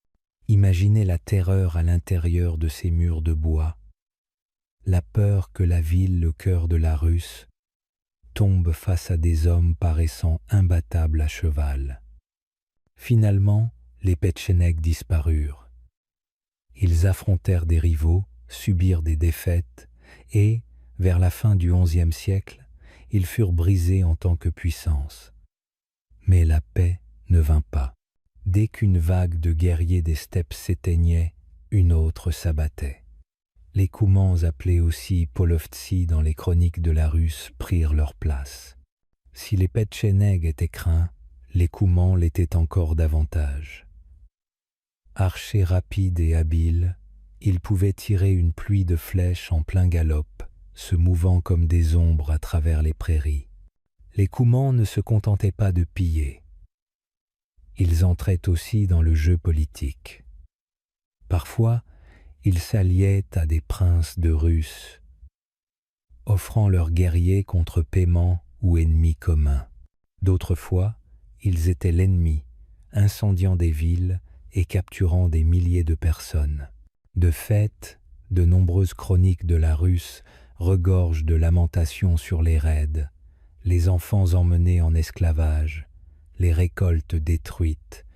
Imaginez la terreur à l'intérieur de ces murs de bois, la peur que la ville, le cœur de la Russe, tombe face à des hommes paraissant imbattables à cheval. Finalement, les Petchénègues disparurent. Ils affrontèrent des rivaux, subirent des défaites et, vers la fin du XIe siècle, ils furent brisés en tant que puissance. Mais la paix ne vint pas. Dès qu'une vague de guerriers des steppes s'éteignait, une autre s'abattait. Les Coumans, appelés aussi Polovtsi dans les chroniques de la Russe, prirent leur place. Si les Petchénègues étaient craints, les Coumans l'étaient encore davantage. Archers rapides et habiles, ils pouvaient tirer une pluie de flèches en plein galop, se mouvant comme des ombres à travers les prairies. Les Coumans ne se contentaient pas de piller. Ils entraient aussi dans le jeu politique. Parfois, ils s'alliaient à des princes de Russes, offrant leurs guerriers contre paiement ou ennemis communs. D'autres fois, ils étaient l'ennemi, incendiant des villes et capturant des milliers de personnes. De fait, de nombreuses chroniques de la Russe regorgent de lamentations sur les raids, les enfants emmenés en esclavage, les récoltes détruites,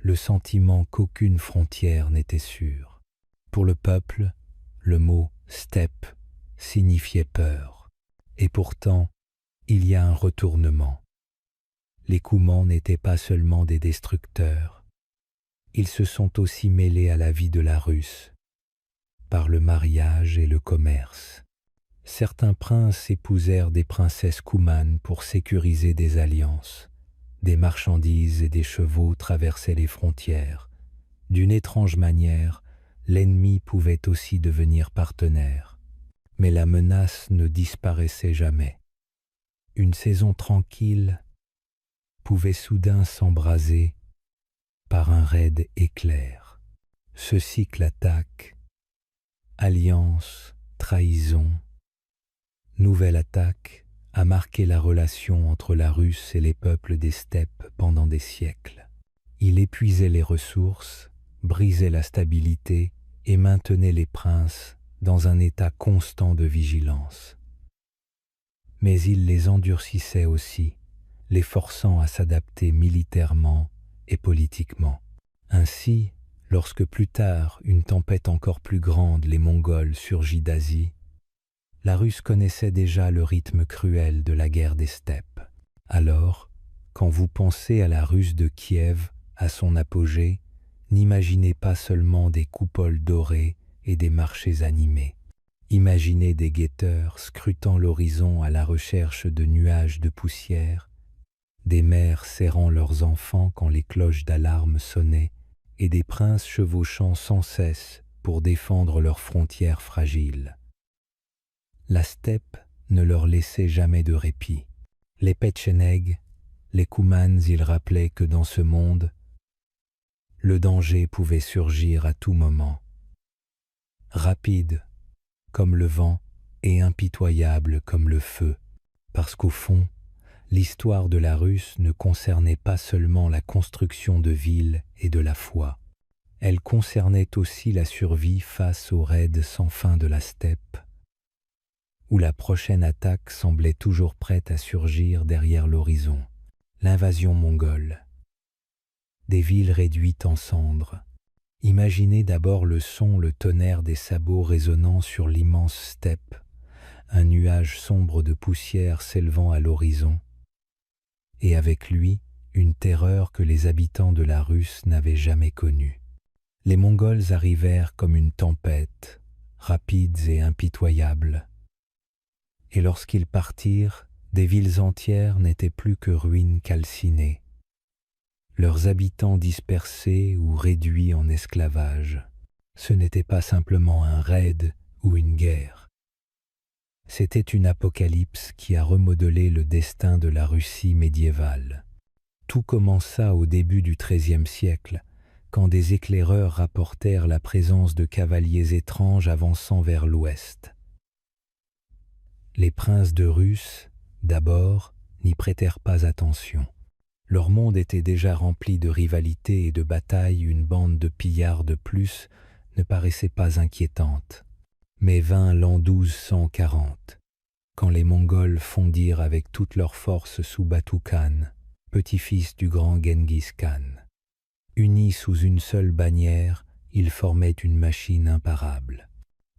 le sentiment qu'aucune frontière n'était sûre. Pour le peuple, le mot « steppe » signifiait peur. Et pourtant, il y a un retournement. Les Koumans n'étaient pas seulement des destructeurs. Ils se sont aussi mêlés à la vie de la Russe, par le mariage et le commerce. Certains princes épousèrent des princesses koumanes pour sécuriser des alliances. Des marchandises et des chevaux traversaient les frontières. D'une étrange manière, l'ennemi pouvait aussi devenir partenaire. Mais la menace ne disparaissait jamais. Une saison tranquille pouvait soudain s'embraser par un raid éclair. Ce cycle attaque, alliance, trahison, nouvelle attaque a marqué la relation entre la Russe et les peuples des steppes pendant des siècles. Il épuisait les ressources, brisait la stabilité et maintenait les princes dans un état constant de vigilance. Mais il les endurcissait aussi, les forçant à s'adapter militairement et politiquement. Ainsi, lorsque plus tard une tempête encore plus grande, les Mongols, surgit d'Asie, la Russe connaissait déjà le rythme cruel de la guerre des steppes. Alors, quand vous pensez à la Russe de Kiev, à son apogée, n'imaginez pas seulement des coupoles dorées et des marchés animés. Imaginez des guetteurs scrutant l'horizon à la recherche de nuages de poussière, des mères serrant leurs enfants quand les cloches d'alarme sonnaient, et des princes chevauchant sans cesse pour défendre leurs frontières fragiles. La steppe ne leur laissait jamais de répit. Les Petchénègues, les Koumans, ils rappelaient que dans ce monde, le danger pouvait surgir à tout moment. Rapide comme le vent et impitoyable comme le feu, parce qu'au fond, l'histoire de la Russe ne concernait pas seulement la construction de villes et de la foi. Elle concernait aussi la survie face aux raids sans fin de la steppe, où la prochaine attaque semblait toujours prête à surgir derrière l'horizon. L'invasion mongole. Des villes réduites en cendres. Imaginez d'abord le son, le tonnerre des sabots résonnant sur l'immense steppe, un nuage sombre de poussière s'élevant à l'horizon, et avec lui une terreur que les habitants de la Russe n'avaient jamais connue. Les Mongols arrivèrent comme une tempête, rapides et impitoyables. Et lorsqu'ils partirent, des villes entières n'étaient plus que ruines calcinées, leurs habitants dispersés ou réduits en esclavage. Ce n'était pas simplement un raid ou une guerre. C'était une apocalypse qui a remodelé le destin de la Russie médiévale. Tout commença au début du XIIIe siècle, quand des éclaireurs rapportèrent la présence de cavaliers étranges avançant vers l'ouest. Les princes de Russe, d'abord, n'y prêtèrent pas attention. Leur monde était déjà rempli de rivalités et de batailles, une bande de pillards de plus ne paraissait pas inquiétante. Mais vint l'an 1240, quand les Mongols fondirent avec toute leur force sous Batu Khan, petit-fils du grand Genghis Khan. Unis sous une seule bannière, ils formaient une machine imparable.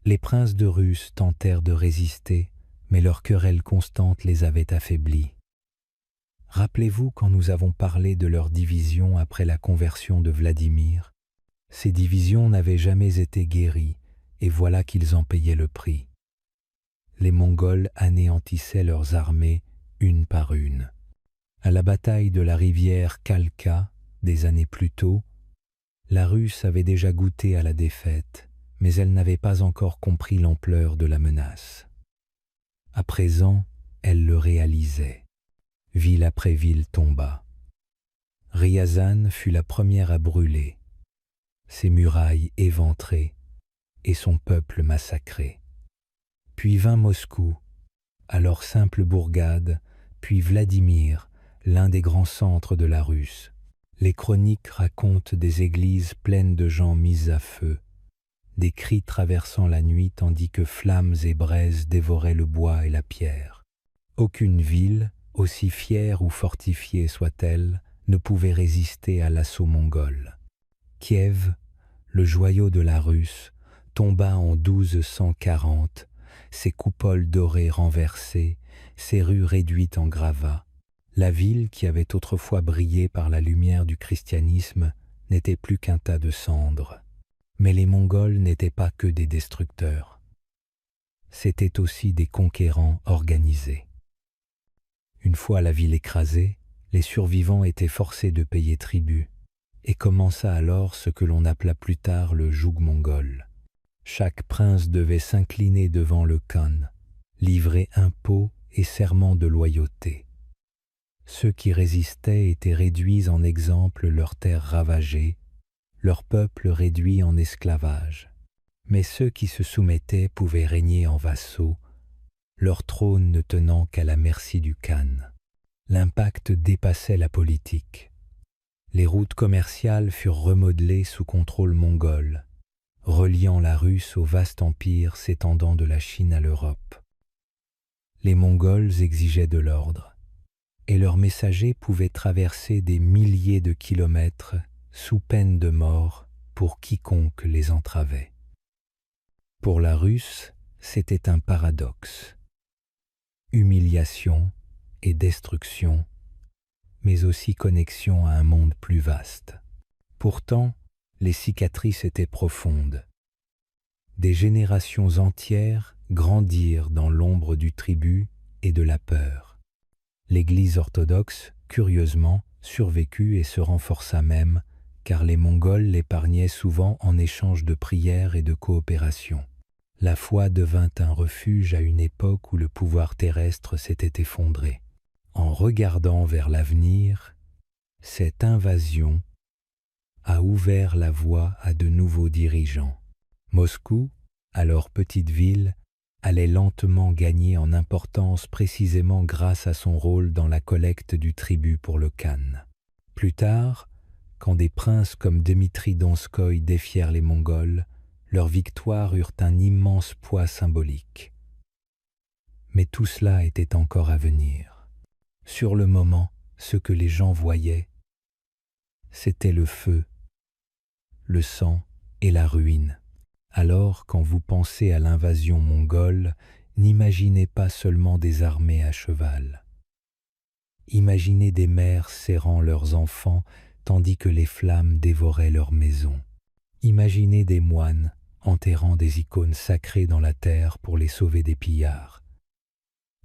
Les princes de Russe tentèrent de résister, mais leur querelle constante les avait affaiblis. Rappelez-vous quand nous avons parlé de leur division après la conversion de Vladimir. Ces divisions n'avaient jamais été guéries, et voilà qu'ils en payaient le prix. Les Mongols anéantissaient leurs armées une par une. À la bataille de la rivière Kalka, des années plus tôt, la Russe avait déjà goûté à la défaite, mais elle n'avait pas encore compris l'ampleur de la menace. À présent, elle le réalisait. Ville après ville tomba. Ryazan fut la première à brûler, ses murailles éventrées et son peuple massacré. Puis vint Moscou, alors simple bourgade, puis Vladimir, l'un des grands centres de la Russe. Les chroniques racontent des églises pleines de gens mis à feu, des cris traversant la nuit tandis que flammes et braises dévoraient le bois et la pierre. Aucune ville, aussi fière ou fortifiée soit-elle, ne pouvait résister à l'assaut mongol. Kiev, le joyau de la Russe, tomba en 1240, ses coupoles dorées renversées, ses rues réduites en gravats. La ville, qui avait autrefois brillé par la lumière du christianisme, n'était plus qu'un tas de cendres. Mais les Mongols n'étaient pas que des destructeurs. C'étaient aussi des conquérants organisés. Une fois la ville écrasée, les survivants étaient forcés de payer tribut, et commença alors ce que l'on appela plus tard le joug mongol. Chaque prince devait s'incliner devant le khan, livrer impôts et serments de loyauté. Ceux qui résistaient étaient réduits en exemple leurs terres ravagées, leur peuple réduit en esclavage. Mais ceux qui se soumettaient pouvaient régner en vassaux, leur trône ne tenant qu'à la merci du khan. L'impact dépassait la politique. Les routes commerciales furent remodelées sous contrôle mongol, reliant la Russe au vaste empire s'étendant de la Chine à l'Europe. Les Mongols exigeaient de l'ordre, et leurs messagers pouvaient traverser des milliers de kilomètres sous peine de mort pour quiconque les entravait. Pour la Russe, c'était un paradoxe. Humiliation et destruction, mais aussi connexion à un monde plus vaste. Pourtant, les cicatrices étaient profondes. Des générations entières grandirent dans l'ombre du tribut et de la peur. L'Église orthodoxe, curieusement, survécut et se renforça même, car les Mongols l'épargnaient souvent en échange de prières et de coopération. La foi devint un refuge à une époque où le pouvoir terrestre s'était effondré. En regardant vers l'avenir, cette invasion a ouvert la voie à de nouveaux dirigeants. Moscou, alors petite ville, allait lentement gagner en importance précisément grâce à son rôle dans la collecte du tribut pour le khan. Plus tard, quand des princes comme Dmitri Donskoï défièrent les Mongols, leurs victoires eurent un immense poids symbolique. Mais tout cela était encore à venir. Sur le moment, ce que les gens voyaient, c'était le feu, le sang et la ruine. Alors, quand vous pensez à l'invasion mongole, n'imaginez pas seulement des armées à cheval. Imaginez des mères serrant leurs enfants tandis que les flammes dévoraient leurs maisons. Imaginez des moines enterrant des icônes sacrées dans la terre pour les sauver des pillards.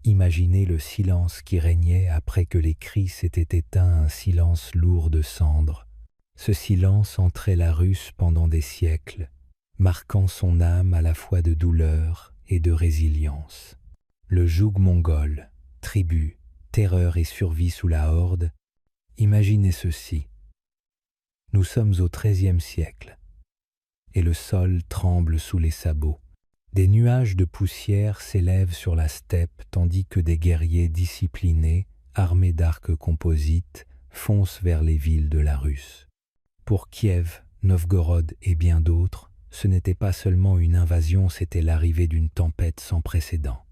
Imaginez le silence qui régnait après que les cris s'étaient éteints, un silence lourd de cendres. Ce silence entrait la Russe pendant des siècles, marquant son âme à la fois de douleur et de résilience. Le joug mongol, tribut, terreur et survie sous la horde, imaginez ceci. Nous sommes au XIIIe siècle, et le sol tremble sous les sabots. Des nuages de poussière s'élèvent sur la steppe tandis que des guerriers disciplinés, armés d'arcs composites, foncent vers les villes de la Russe. Pour Kiev, Novgorod et bien d'autres, ce n'était pas seulement une invasion, c'était l'arrivée d'une tempête sans précédent.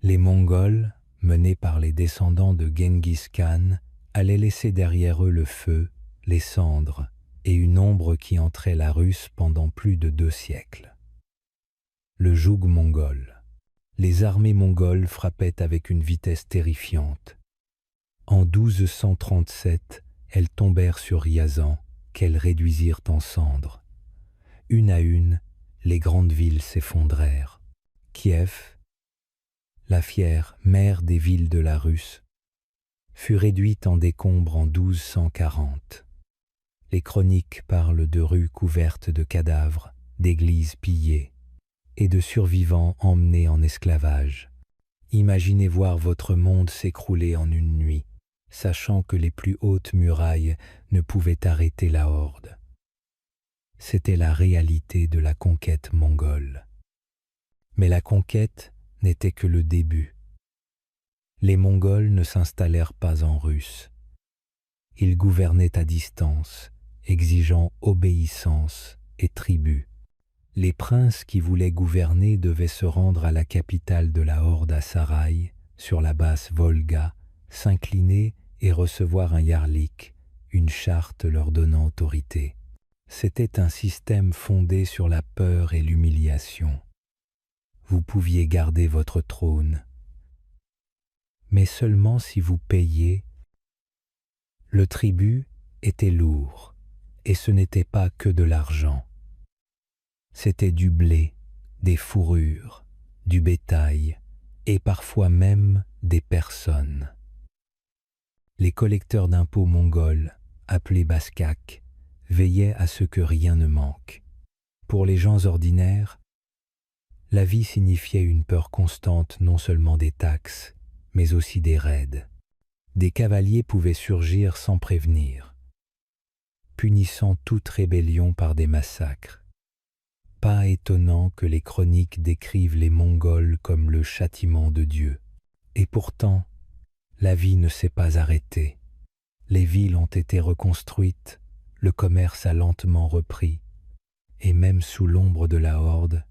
Les Mongols, menés par les descendants de Genghis Khan, allaient laisser derrière eux le feu, les cendres et une ombre qui entrait la Russe pendant plus de 2 siècles. Le joug mongol. Les armées mongoles frappaient avec une vitesse terrifiante. En 1237, elles tombèrent sur Ryazan, qu'elles réduisirent en cendres. Une à une, les grandes villes s'effondrèrent. Kiev, la fière mère des villes de la Russe, fut réduite en décombres en 1240. Les chroniques parlent de rues couvertes de cadavres, d'églises pillées et de survivants emmenés en esclavage. Imaginez voir votre monde s'écrouler en une nuit, sachant que les plus hautes murailles ne pouvaient arrêter la horde. C'était la réalité de la conquête mongole. Mais la conquête n'était que le début. Les Mongols ne s'installèrent pas en Russe. Ils gouvernaient à distance, exigeant obéissance et tribut. Les princes qui voulaient gouverner devaient se rendre à la capitale de la horde à Saraï, sur la basse Volga, s'incliner et recevoir un yarlik, une charte leur donnant autorité. C'était un système fondé sur la peur et l'humiliation. Vous pouviez garder votre trône, mais seulement si vous payiez. Le tribut était lourd, et ce n'était pas que de l'argent. C'était du blé, des fourrures, du bétail, et parfois même des personnes. Les collecteurs d'impôts mongols, appelés baskaks, veillaient à ce que rien ne manque. Pour les gens ordinaires, la vie signifiait une peur constante non seulement des taxes, mais aussi des raids. Des cavaliers pouvaient surgir sans prévenir, punissant toute rébellion par des massacres. Pas étonnant que les chroniques décrivent les Mongols comme le châtiment de Dieu. Et pourtant, la vie ne s'est pas arrêtée. Les villes ont été reconstruites, le commerce a lentement repris, et même sous l'ombre de la horde,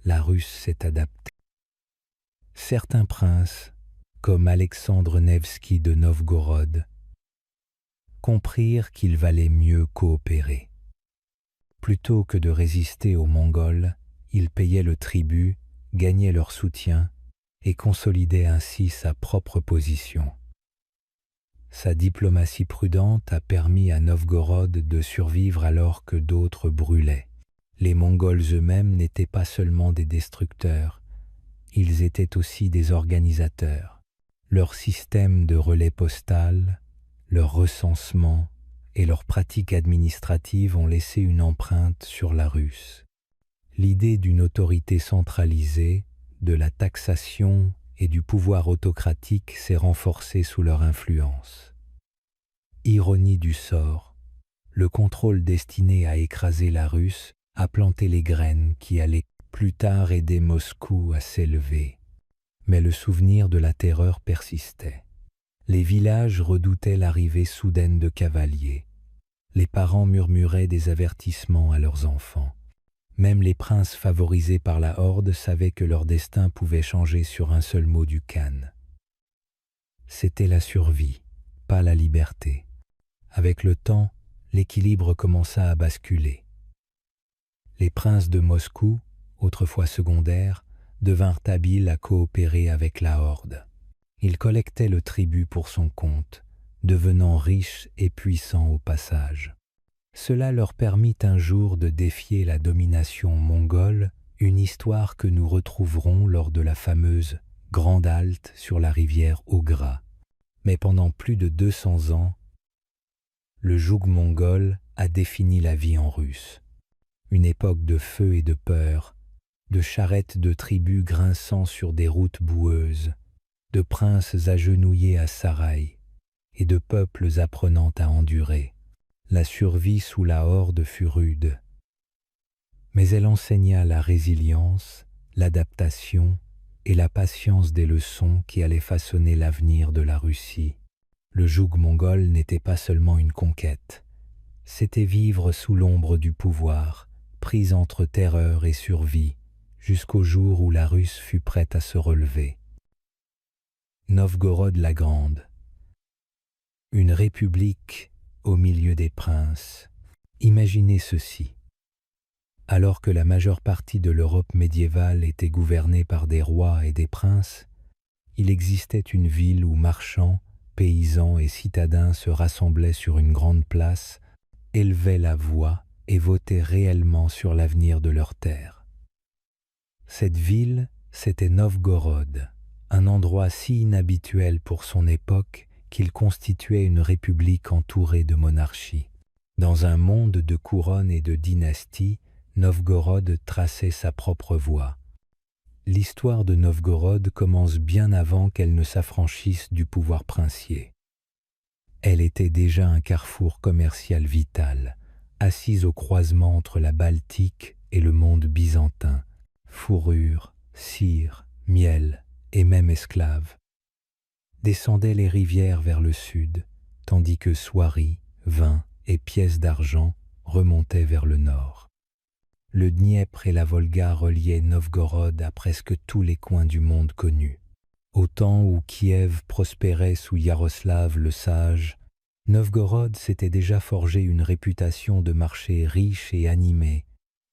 la Russe s'est adaptée. Certains princes, comme Alexandre Nevski de Novgorod, comprirent qu'il valait mieux coopérer. Plutôt que de résister aux Mongols, ils payaient le tribut, gagnaient leur soutien et consolidaient ainsi sa propre position. Sa diplomatie prudente a permis à Novgorod de survivre alors que d'autres brûlaient. Les Mongols eux-mêmes n'étaient pas seulement des destructeurs, ils étaient aussi des organisateurs. Leur système de relais postal, leur recensement et leurs pratiques administratives ont laissé une empreinte sur la Russe. L'idée d'une autorité centralisée, de la taxation et du pouvoir autocratique s'est renforcée sous leur influence. Ironie du sort, le contrôle destiné à écraser la Russe a planté les graines qui allaient plus tard aider Moscou à s'élever. Mais le souvenir de la terreur persistait. Les villages redoutaient l'arrivée soudaine de cavaliers. Les parents murmuraient des avertissements à leurs enfants. Même les princes favorisés par la horde savaient que leur destin pouvait changer sur un seul mot du khan. C'était la survie, pas la liberté. Avec le temps, l'équilibre commença à basculer. Les princes de Moscou, autrefois secondaires, devinrent habiles à coopérer avec la horde. Ils collectaient le tribut pour son compte, devenant riches et puissants au passage. Cela leur permit un jour de défier la domination mongole, une histoire que nous retrouverons lors de la fameuse Grande Halte sur la rivière Ogra. Mais pendant plus de 200 ans, le joug mongol a défini la vie en russe. Une époque de feu et de peur, de charrettes de tribus grinçant sur des routes boueuses, de princes agenouillés à Saraï et de peuples apprenant à endurer. La survie sous la horde fut rude, mais elle enseigna la résilience, l'adaptation et la patience des leçons qui allaient façonner l'avenir de la Russie. Le joug mongol n'était pas seulement une conquête, c'était vivre sous l'ombre du pouvoir, pris entre terreur et survie, jusqu'au jour où la Russe fut prête à se relever. Novgorod la Grande, une république au milieu des princes. Imaginez ceci. Alors que la majeure partie de l'Europe médiévale était gouvernée par des rois et des princes, il existait une ville où marchands, paysans et citadins se rassemblaient sur une grande place, élevaient la voix et votaient réellement sur l'avenir de leur terre. Cette ville, c'était Novgorod, un endroit si inhabituel pour son époque qu'il constituait une république entourée de monarchies. Dans un monde de couronnes et de dynasties, Novgorod traçait sa propre voie. L'histoire de Novgorod commence bien avant qu'elle ne s'affranchisse du pouvoir princier. Elle était déjà un carrefour commercial vital, assise au croisement entre la Baltique et le monde byzantin. Fourrure, cire, miel et même esclaves. Descendaient les rivières vers le sud, tandis que soieries, vins et pièces d'argent remontaient vers le nord. Le Dniepr et la Volga reliaient Novgorod à presque tous les coins du monde connu. Au temps où Kiev prospérait sous Yaroslav le Sage, Novgorod s'était déjà forgé une réputation de marché riche et animé,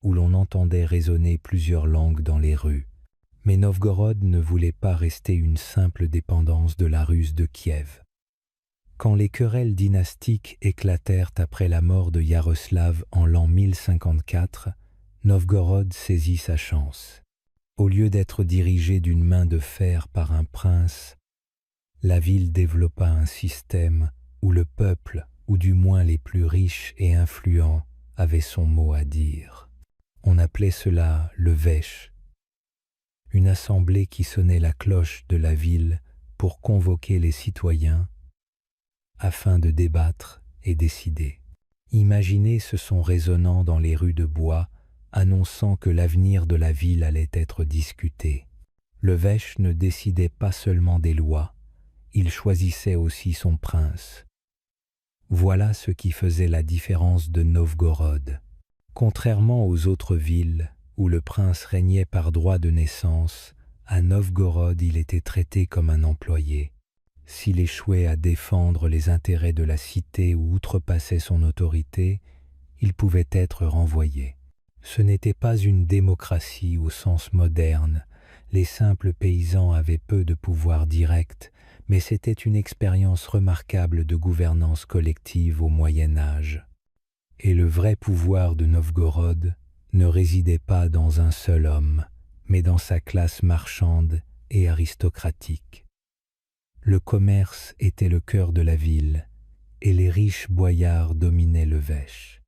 où l'on entendait résonner plusieurs langues dans les rues. Mais Novgorod ne voulait pas rester une simple dépendance de la Rus de Kiev. Quand les querelles dynastiques éclatèrent après la mort de Yaroslav en l'an 1054, Novgorod saisit sa chance. Au lieu d'être dirigée d'une main de fer par un prince, la ville développa un système où le peuple, ou du moins les plus riches et influents, avait son mot à dire. On appelait cela le Veche, une assemblée qui sonnait la cloche de la ville pour convoquer les citoyens afin de débattre et décider. Imaginez ce son résonnant dans les rues de bois, annonçant que l'avenir de la ville allait être discuté. Le Veche ne décidait pas seulement des lois, il choisissait aussi son prince. Voilà ce qui faisait la différence de Novgorod. Contrairement aux autres villes, où le prince régnait par droit de naissance, à Novgorod il était traité comme un employé. S'il échouait à défendre les intérêts de la cité ou outrepassait son autorité, il pouvait être renvoyé. Ce n'était pas une démocratie au sens moderne, les simples paysans avaient peu de pouvoir direct, mais c'était une expérience remarquable de gouvernance collective au Moyen Âge. Et le vrai pouvoir de Novgorod ne résidait pas dans un seul homme, mais dans sa classe marchande et aristocratique. Le commerce était le cœur de la ville, et les riches boyards dominaient le Veche.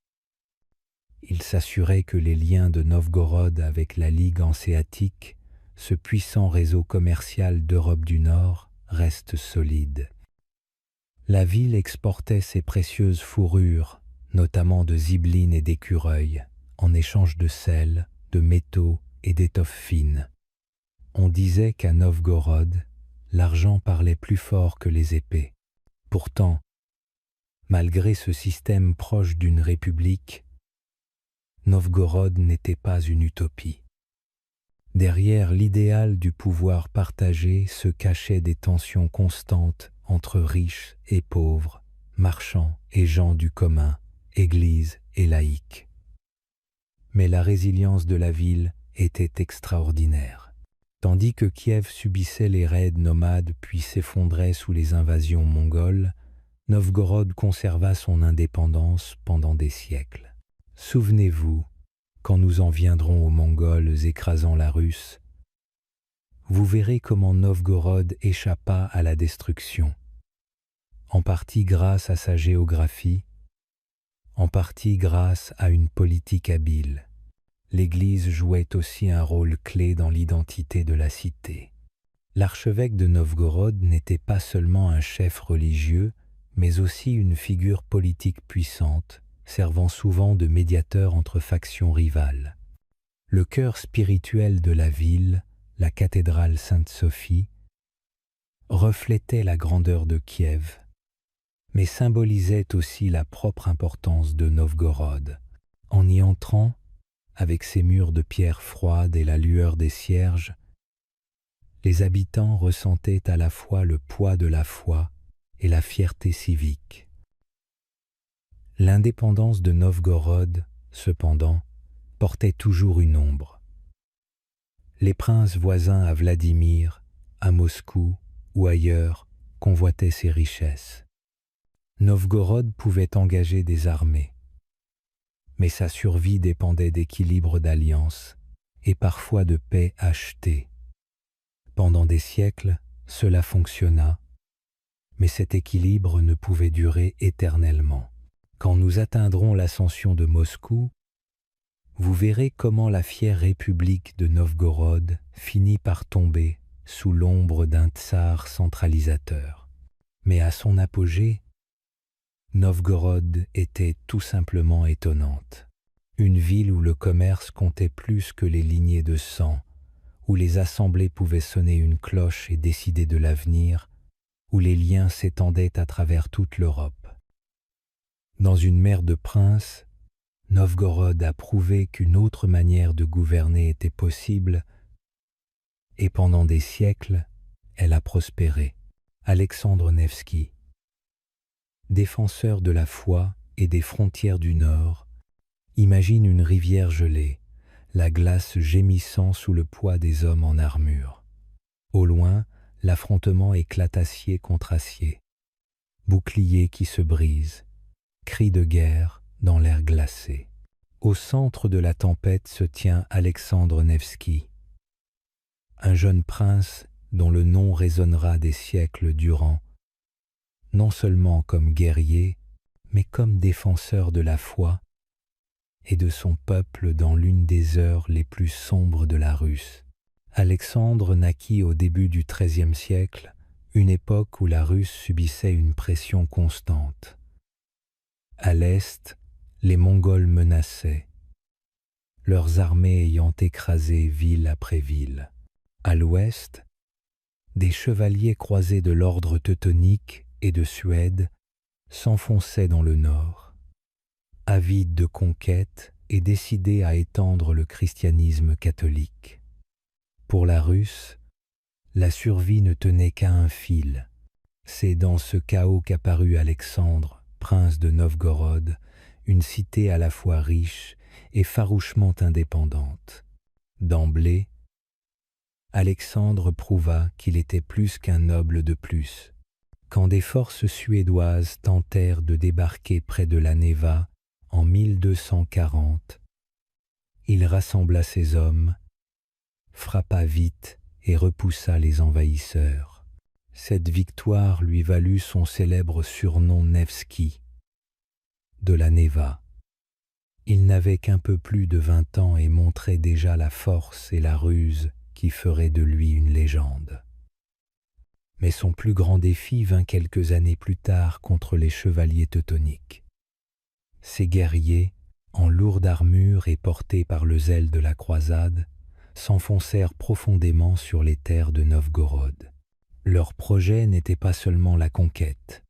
Ils s'assuraient que les liens de Novgorod avec la Ligue hanséatique, ce puissant réseau commercial d'Europe du Nord, restent solides. La ville exportait ses précieuses fourrures, notamment de zibeline et d'écureuil, en échange de sel, de métaux et d'étoffes fines. On disait qu'à Novgorod, l'argent parlait plus fort que les épées. Pourtant, malgré ce système proche d'une république, Novgorod n'était pas une utopie. Derrière l'idéal du pouvoir partagé se cachaient des tensions constantes entre riches et pauvres, marchands et gens du commun, églises et laïcs. Mais la résilience de la ville était extraordinaire. Tandis que Kiev subissait les raids nomades puis s'effondrait sous les invasions mongoles, Novgorod conserva son indépendance pendant des siècles. Souvenez-vous, quand nous en viendrons aux Mongols écrasant la Russe, vous verrez comment Novgorod échappa à la destruction, en partie grâce à sa géographie, en partie grâce à une politique habile. L'Église jouait aussi un rôle clé dans l'identité de la cité. L'archevêque de Novgorod n'était pas seulement un chef religieux, mais aussi une figure politique puissante, servant souvent de médiateur entre factions rivales. Le cœur spirituel de la ville, la cathédrale Sainte-Sophie, reflétait la grandeur de Kiev, mais symbolisait aussi la propre importance de Novgorod. En y entrant, avec ses murs de pierre froide et la lueur des cierges, les habitants ressentaient à la fois le poids de la foi et la fierté civique. L'indépendance de Novgorod, cependant, portait toujours une ombre. Les princes voisins à Vladimir, à Moscou ou ailleurs convoitaient ses richesses. Novgorod pouvait engager des armées, mais sa survie dépendait d'équilibres d'alliances et parfois de paix achetées. Pendant des siècles, cela fonctionna, mais cet équilibre ne pouvait durer éternellement. Quand nous atteindrons l'ascension de Moscou, vous verrez comment la fière république de Novgorod finit par tomber sous l'ombre d'un tsar centralisateur. Mais à son apogée, Novgorod était tout simplement étonnante. Une ville où le commerce comptait plus que les lignées de sang, où les assemblées pouvaient sonner une cloche et décider de l'avenir, où les liens s'étendaient à travers toute l'Europe. Dans une mer de princes, Novgorod a prouvé qu'une autre manière de gouverner était possible, et pendant des siècles, elle a prospéré. Alexandre Nevsky. défenseur de la foi et des frontières du Nord, imagine une rivière gelée, la glace gémissant sous le poids des hommes en armure. Au loin, l'affrontement éclate acier contre acier. Boucliers qui se brisent, cris de guerre dans l'air glacé. Au centre de la tempête se tient Alexandre Nevski, un jeune prince dont le nom résonnera des siècles durant, non seulement comme guerrier, mais comme défenseur de la foi et de son peuple dans l'une des heures les plus sombres de la Russe. Alexandre naquit au début du XIIIe siècle, une époque où la Russe subissait une pression constante. À l'est, les Mongols menaçaient, leurs armées ayant écrasé ville après ville. À l'ouest, des chevaliers croisés de l'ordre teutonique et de Suède s'enfonçaient dans le nord, avides de conquête et décidés à étendre le christianisme catholique. Pour la Russe, la survie ne tenait qu'à un fil. C'est dans ce chaos qu'apparut Alexandre, prince de Novgorod, une cité à la fois riche et farouchement indépendante. D'emblée, Alexandre prouva qu'il était plus qu'un noble de plus. Quand des forces suédoises tentèrent de débarquer près de la Neva en 1240, il rassembla ses hommes, frappa vite et repoussa les envahisseurs. Cette victoire lui valut son célèbre surnom Nevski, de la Neva. Il n'avait qu'un peu plus de 20 ans et montrait déjà la force et la ruse qui feraient de lui une légende. Mais son plus grand défi vint quelques années plus tard contre les chevaliers teutoniques. Ces guerriers, en lourde armure et portés par le zèle de la croisade, s'enfoncèrent profondément sur les terres de Novgorod. Leur projet n'était pas seulement la conquête.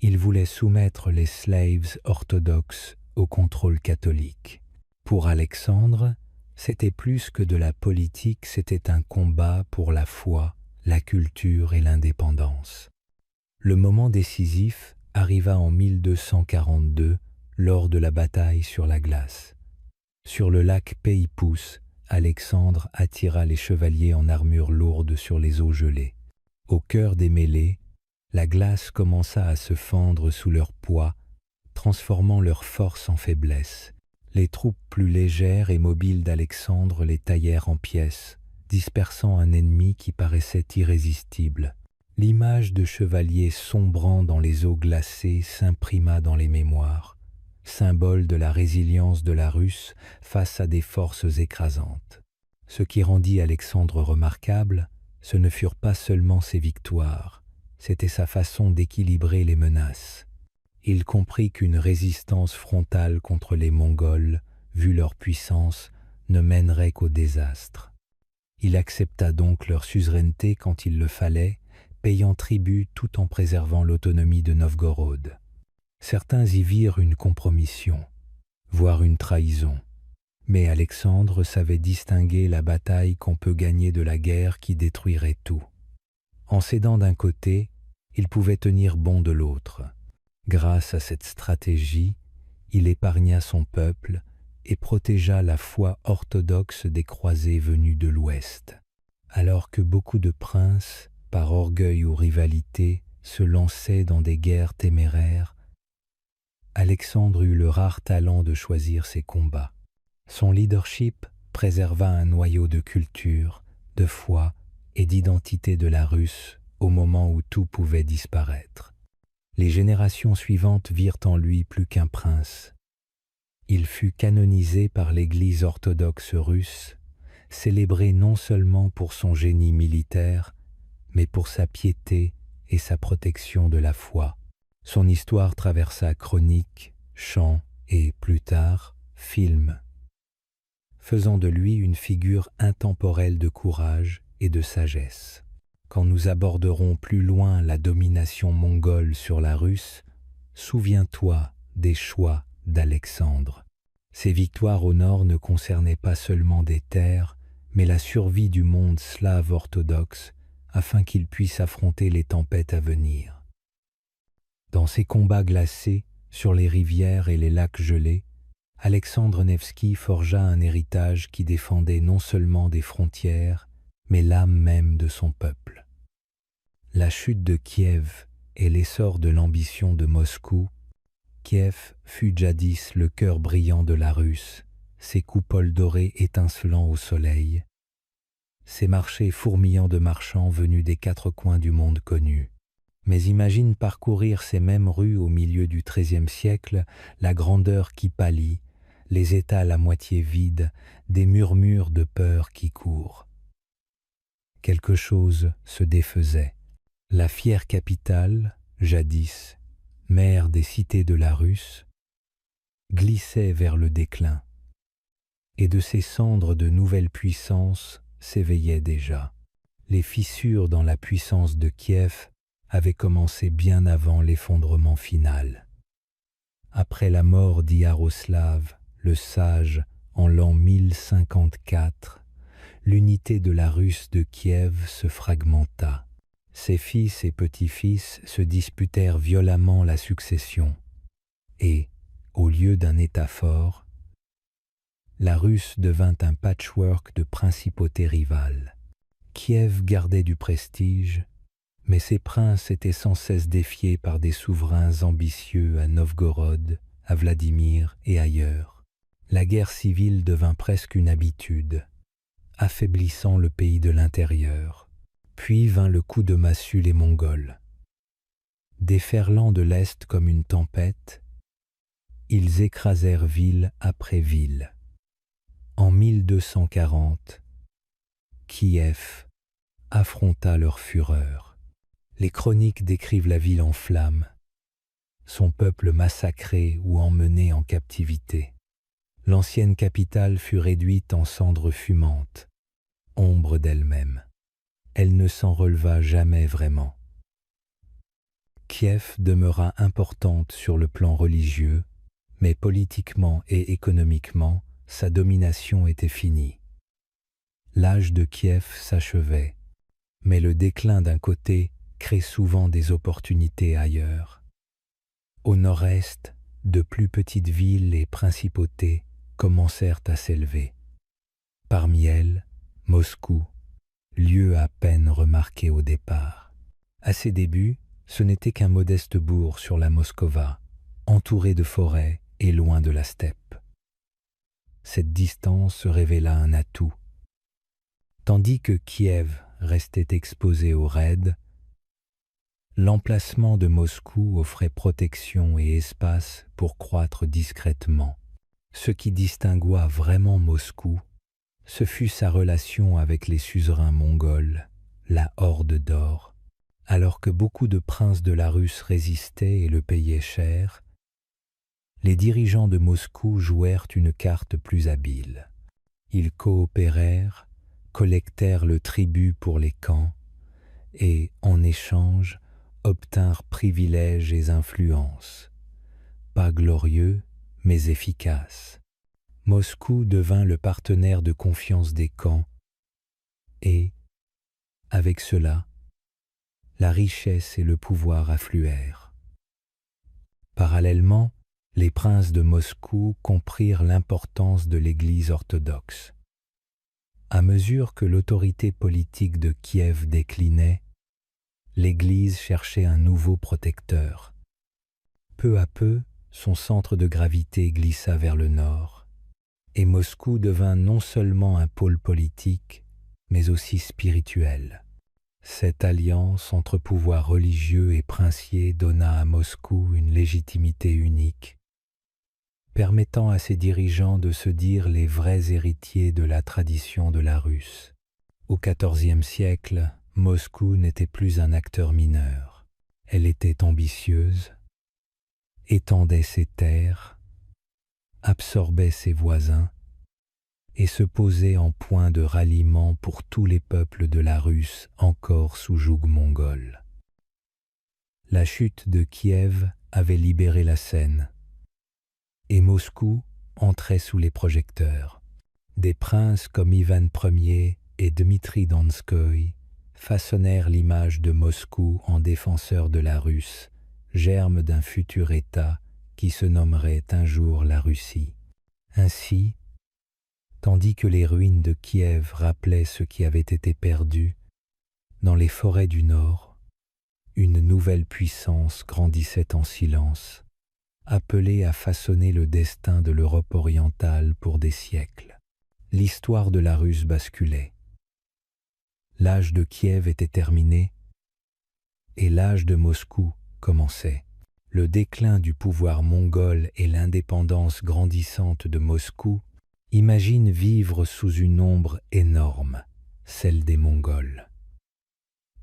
Ils voulaient soumettre les Slaves orthodoxes au contrôle catholique. Pour Alexandre, c'était plus que de la politique, c'était un combat pour la foi, la culture et l'indépendance. Le moment décisif arriva en 1242 lors de la bataille sur la glace. Sur le lac Peipus, Alexandre attira les chevaliers en armure lourde sur les eaux gelées. Au cœur des mêlées, la glace commença à se fendre sous leur poids, transformant leur force en faiblesse. Les troupes plus légères et mobiles d'Alexandre les taillèrent en pièces, dispersant un ennemi qui paraissait irrésistible. L'image de chevaliers sombrant dans les eaux glacées s'imprima dans les mémoires, symbole de la résilience de la Russe face à des forces écrasantes. Ce qui rendit Alexandre remarquable, ce ne furent pas seulement ses victoires, c'était sa façon d'équilibrer les menaces. Il comprit qu'une résistance frontale contre les Mongols, vu leur puissance, ne mènerait qu'au désastre. Il accepta donc leur suzeraineté quand il le fallait, payant tribut tout en préservant l'autonomie de Novgorod. Certains y virent une compromission, voire une trahison. Mais Alexandre savait distinguer la bataille qu'on peut gagner de la guerre qui détruirait tout. En cédant d'un côté, il pouvait tenir bon de l'autre. Grâce à cette stratégie, il épargna son peuple et protégea la foi orthodoxe des croisés venus de l'Ouest. Alors que beaucoup de princes, par orgueil ou rivalité, se lançaient dans des guerres téméraires, Alexandre eut le rare talent de choisir ses combats. Son leadership préserva un noyau de culture, de foi et d'identité de la Russe au moment où tout pouvait disparaître. Les générations suivantes virent en lui plus qu'un prince. Il fut canonisé par l'Église orthodoxe russe, célébré non seulement pour son génie militaire, mais pour sa piété et sa protection de la foi. Son histoire traversa chroniques, chants et, plus tard, films, faisant de lui une figure intemporelle de courage et de sagesse. Quand nous aborderons plus loin la domination mongole sur la Russe, souviens-toi des choix d'Alexandre. Ses victoires au nord ne concernaient pas seulement des terres, mais la survie du monde slave orthodoxe afin qu'il puisse affronter les tempêtes à venir. Dans ses combats glacés, sur les rivières et les lacs gelés, Alexandre Nevski forgea un héritage qui défendait non seulement des frontières, mais l'âme même de son peuple. La chute de Kiev et l'essor de l'ambition de Moscou, Kiev fut jadis le cœur brillant de la Russe, ses coupoles dorées étincelant au soleil, ses marchés fourmillant de marchands venus des quatre coins du monde connu. Mais imagine parcourir ces mêmes rues au milieu du XIIIe siècle, la grandeur qui pâlit, les étals à moitié vides, des murmures de peur qui courent. Quelque chose se défaisait. La fière capitale, jadis, mère des cités de la Russe, glissait vers le déclin, et de ses cendres de nouvelles puissances s'éveillaient déjà. Les fissures dans la puissance de Kiev avaient commencé bien avant l'effondrement final. Après la mort d'Yaroslav, le sage, en l'an 1054, l'unité de la Russe de Kiev se fragmenta. Ses fils et petits-fils se disputèrent violemment la succession, et, au lieu d'un État fort, la Russe devint un patchwork de principautés rivales. Kiev gardait du prestige, mais ses princes étaient sans cesse défiés par des souverains ambitieux à Novgorod, à Vladimir et ailleurs. La guerre civile devint presque une habitude, affaiblissant le pays de l'intérieur. Puis vint le coup de massue les Mongols. Déferlant de l'Est comme une tempête, ils écrasèrent ville après ville. En 1240, Kiev affronta leur fureur. Les chroniques décrivent la ville en flammes, son peuple massacré ou emmené en captivité. L'ancienne capitale fut réduite en cendres fumantes, ombre d'elle-même. Elle ne s'en releva jamais vraiment. Kiev demeura importante sur le plan religieux, mais politiquement et économiquement, sa domination était finie. L'âge de Kiev s'achevait, mais le déclin d'un côté crée souvent des opportunités ailleurs. Au nord-est, de plus petites villes et principautés commencèrent à s'élever. Parmi elles, Moscou, lieu à peine remarqué au départ. À ses débuts, ce n'était qu'un modeste bourg sur la Moskova, entouré de forêts et loin de la steppe. Cette distance se révéla un atout. Tandis que Kiev restait exposé aux raids, l'emplacement de Moscou offrait protection et espace pour croître discrètement. Ce qui distingua vraiment Moscou, ce fut sa relation avec les suzerains mongols, la Horde d'or. Alors que beaucoup de princes de la Russe résistaient et le payaient cher, les dirigeants de Moscou jouèrent une carte plus habile. Ils coopérèrent, collectèrent le tribut pour les camps et, en échange, obtinrent privilèges et influences. Pas glorieux, mais efficaces. Moscou devint le partenaire de confiance des camps et, avec cela, la richesse et le pouvoir affluèrent. Parallèlement, les princes de Moscou comprirent l'importance de l'Église orthodoxe. À mesure que l'autorité politique de Kiev déclinait, l'Église cherchait un nouveau protecteur. Peu à peu, son centre de gravité glissa vers le nord, et Moscou devint non seulement un pôle politique, mais aussi spirituel. Cette alliance entre pouvoirs religieux et princiers donna à Moscou une légitimité unique, permettant à ses dirigeants de se dire les vrais héritiers de la tradition de la Russe. Au XIVe siècle, Moscou n'était plus un acteur mineur. Elle était ambitieuse, étendait ses terres, absorbait ses voisins et se posait en point de ralliement pour tous les peuples de la Russe encore sous joug mongol. La chute de Kiev avait libéré la Seine, et Moscou entrait sous les projecteurs. Des princes comme Ivan Ier et Dmitri Donskoï façonnèrent l'image de Moscou en défenseur de la Russe, germe d'un futur État qui se nommerait un jour la Russie. Ainsi, tandis que les ruines de Kiev rappelaient ce qui avait été perdu, dans les forêts du Nord, une nouvelle puissance grandissait en silence, appelée à façonner le destin de l'Europe orientale pour des siècles. L'histoire de la Russe basculait. L'âge de Kiev était terminé et l'âge de Moscou commençait. Le déclin du pouvoir mongol et l'indépendance grandissante de Moscou imaginent vivre sous une ombre énorme, celle des Mongols.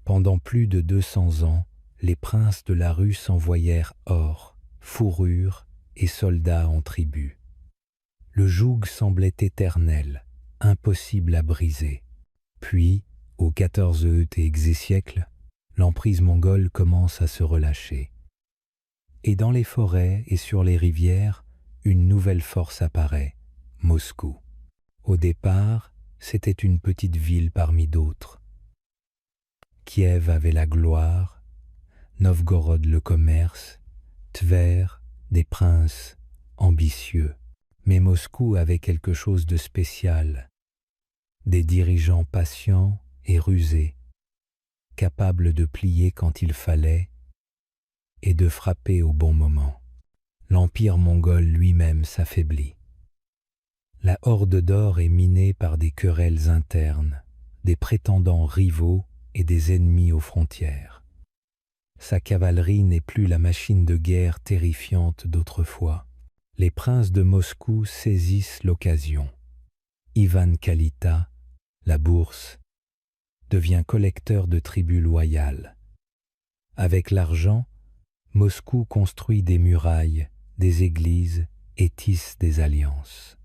Pendant plus de 200 ans, les princes de la Russe envoyèrent or, fourrure et soldats en tribu. Le joug semblait éternel, impossible à briser. Puis, au XIVe siècle, l'emprise mongole commence à se relâcher. Et dans les forêts et sur les rivières, une nouvelle force apparaît, Moscou. Au départ, c'était une petite ville parmi d'autres. Kiev avait la gloire, Novgorod le commerce, Tver des princes ambitieux. Mais Moscou avait quelque chose de spécial, des dirigeants patients et rusés, capables de plier quand il fallait et de frapper au bon moment. L'empire mongol lui-même s'affaiblit. La horde d'or est minée par des querelles internes, des prétendants rivaux et des ennemis aux frontières. Sa cavalerie n'est plus la machine de guerre terrifiante d'autrefois. Les princes de Moscou saisissent l'occasion. Ivan Kalita, la bourse, devient collecteur de tribus loyales. Avec l'argent, Moscou construit des murailles, des églises et tisse des alliances.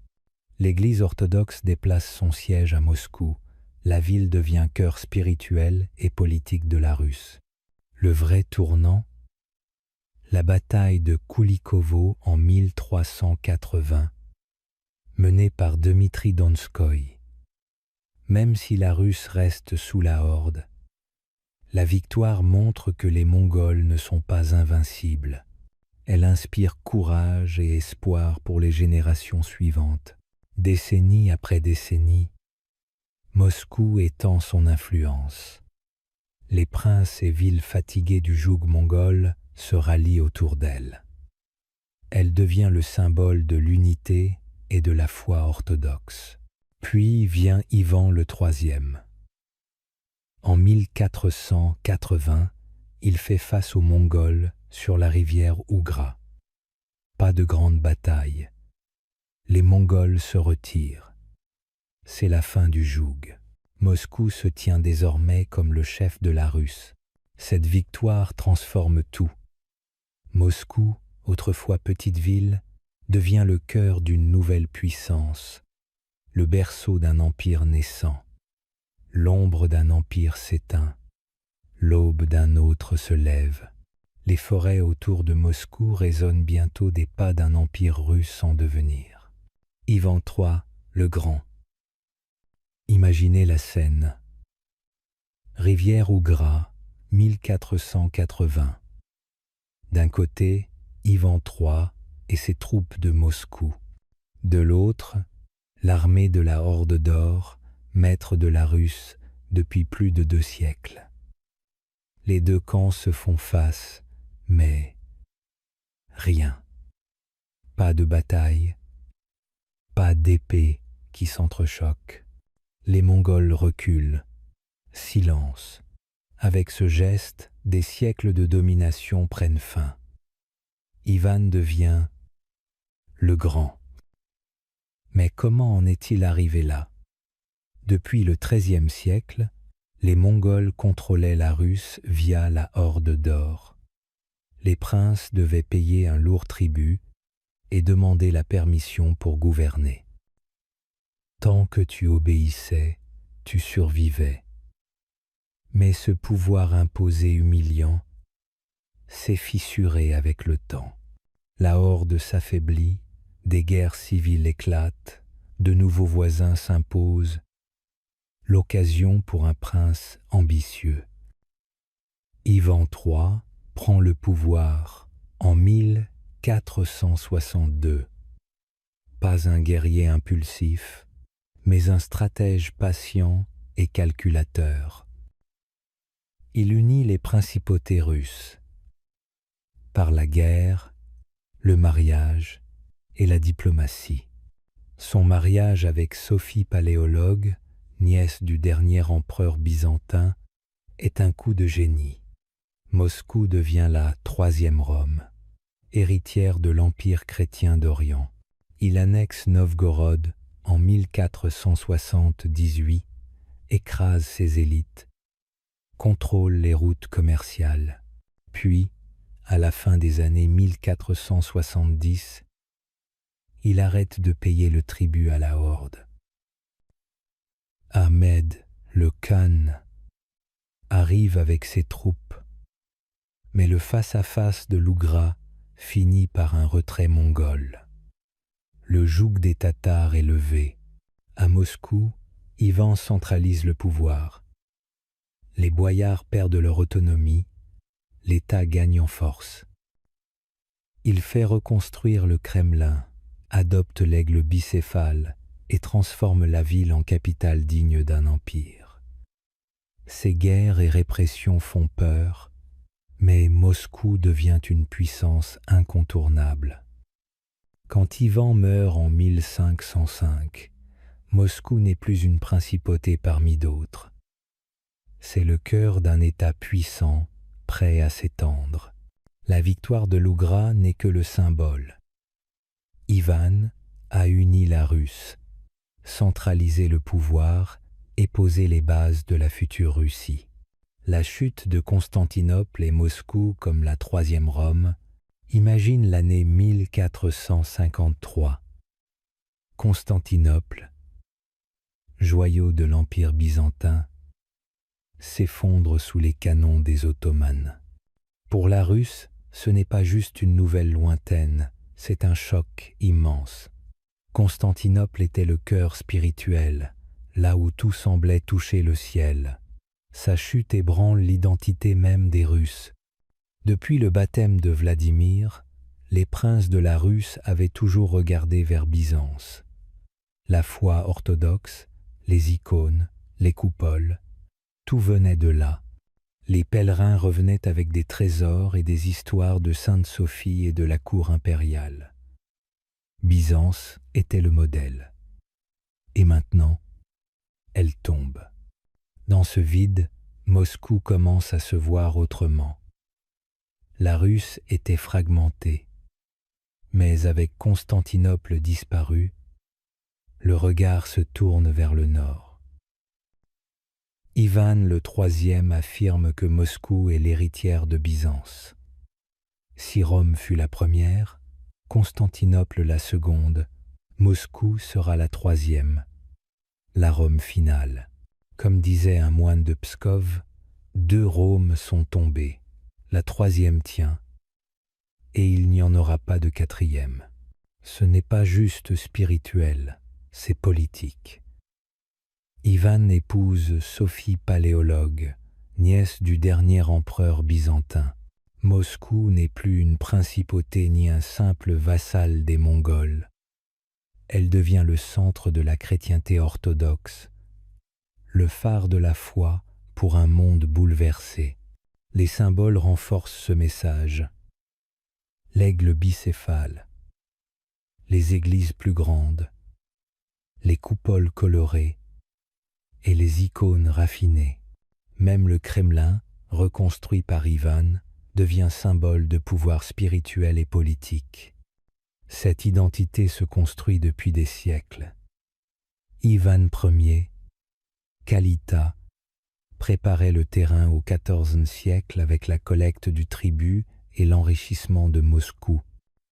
L'Église orthodoxe déplace son siège à Moscou. La ville devient cœur spirituel et politique de la Russe. Le vrai tournant, la bataille de Koulikovo en 1380, menée par Dmitri Donskoï. Même si la Russe reste sous la horde, la victoire montre que les Mongols ne sont pas invincibles. Elle inspire courage et espoir pour les générations suivantes. Décennie après décennie, Moscou étend son influence. Les princes et villes fatiguées du joug mongol se rallient autour d'elle. Elle devient le symbole de l'unité et de la foi orthodoxe. Puis vient Ivan le III. En 1480, il fait face aux Mongols sur la rivière Ougra. Pas de grande bataille. Les Mongols se retirent. C'est la fin du joug. Moscou se tient désormais comme le chef de la Russe. Cette victoire transforme tout. Moscou, autrefois petite ville, devient le cœur d'une nouvelle puissance, le berceau d'un empire naissant. L'ombre d'un empire s'éteint, l'aube d'un autre se lève. Les forêts autour de Moscou résonnent bientôt des pas d'un empire russe en devenir. Ivan III, le Grand. Imaginez la scène. Rivière Ougra, 1480. D'un côté, Ivan III et ses troupes de Moscou. De l'autre, l'armée de la Horde d'Or, maître de la Russe depuis plus de 2 siècles. Les deux camps se font face, mais rien. Pas de bataille, pas d'épée qui s'entrechoquent. Les Mongols reculent. Silence. Avec ce geste, des siècles de domination prennent fin. Ivan devient le Grand. Mais comment en est-il arrivé là? Depuis le XIIIe siècle, les Mongols contrôlaient la Russe via la Horde d'Or. Les princes devaient payer un lourd tribut et demander la permission pour gouverner. Tant que tu obéissais, tu survivais. Mais ce pouvoir imposé humiliant s'est fissuré avec le temps. La horde s'affaiblit, des guerres civiles éclatent, de nouveaux voisins s'imposent. L'occasion pour un prince ambitieux. Ivan III, prend le pouvoir en 1462. Pas un guerrier impulsif, mais un stratège patient et calculateur. Il unit les principautés russes par la guerre, le mariage et la diplomatie. Son mariage avec Sophie Paléologue, nièce du dernier empereur byzantin, est un coup de génie. Moscou devient la troisième Rome, héritière de l'Empire chrétien d'Orient. Il annexe Novgorod en 1478, écrase ses élites, contrôle les routes commerciales, puis, à la fin des années 1470, il arrête de payer le tribut à la horde. Ahmed, le Khan, arrive avec ses troupes, mais le face-à-face de l'Ougra finit par un retrait mongol. Le joug des Tatars est levé. À Moscou, Ivan centralise le pouvoir. Les boyards perdent leur autonomie, l'État gagne en force. Il fait reconstruire le Kremlin, adopte l'aigle bicéphale et transforme la ville en capitale digne d'un empire. Ces guerres et répressions font peur, mais Moscou devient une puissance incontournable. Quand Ivan meurt en 1505, Moscou n'est plus une principauté parmi d'autres. C'est le cœur d'un État puissant, prêt à s'étendre. La victoire de l'Ougra n'est que le symbole. Ivan a uni la Russe, centralisé le pouvoir et posé les bases de la future Russie. La chute de Constantinople et Moscou comme la troisième Rome imagine l'année 1453. Constantinople, joyau de l'Empire byzantin, s'effondre sous les canons des Ottomans. Pour la Russe, ce n'est pas juste une nouvelle lointaine, c'est un choc immense. Constantinople était le cœur spirituel, là où tout semblait toucher le ciel. Sa chute ébranle l'identité même des Russes. Depuis le baptême de Vladimir, les princes de la Russe avaient toujours regardé vers Byzance. La foi orthodoxe, les icônes, les coupoles, tout venait de là. Les pèlerins revenaient avec des trésors et des histoires de Sainte Sophie et de la cour impériale. Byzance était le modèle. Et maintenant, elle tombe. Dans ce vide, Moscou commence à se voir autrement. La Russe était fragmentée, mais avec Constantinople disparue, le regard se tourne vers le nord. Ivan le III affirme que Moscou est l'héritière de Byzance. Si Rome fut la première, Constantinople la seconde, Moscou sera la troisième, la Rome finale. Comme disait un moine de Pskov, 2 Roms sont tombés, la troisième tient, et il n'y en aura pas de quatrième. Ce n'est pas juste spirituel, c'est politique. Ivan épouse Sophie Paléologue, nièce du dernier empereur byzantin. Moscou n'est plus une principauté ni un simple vassal des Mongols. Elle devient le centre de la chrétienté orthodoxe, le phare de la foi pour un monde bouleversé. Les symboles renforcent ce message. L'aigle bicéphale, les églises plus grandes, les coupoles colorées et les icônes raffinées. Même le Kremlin, reconstruit par Ivan, devient symbole de pouvoir spirituel et politique. Cette identité se construit depuis des siècles. Ivan Ier, Kalita, préparait le terrain au XIVe siècle avec la collecte du tribut et l'enrichissement de Moscou.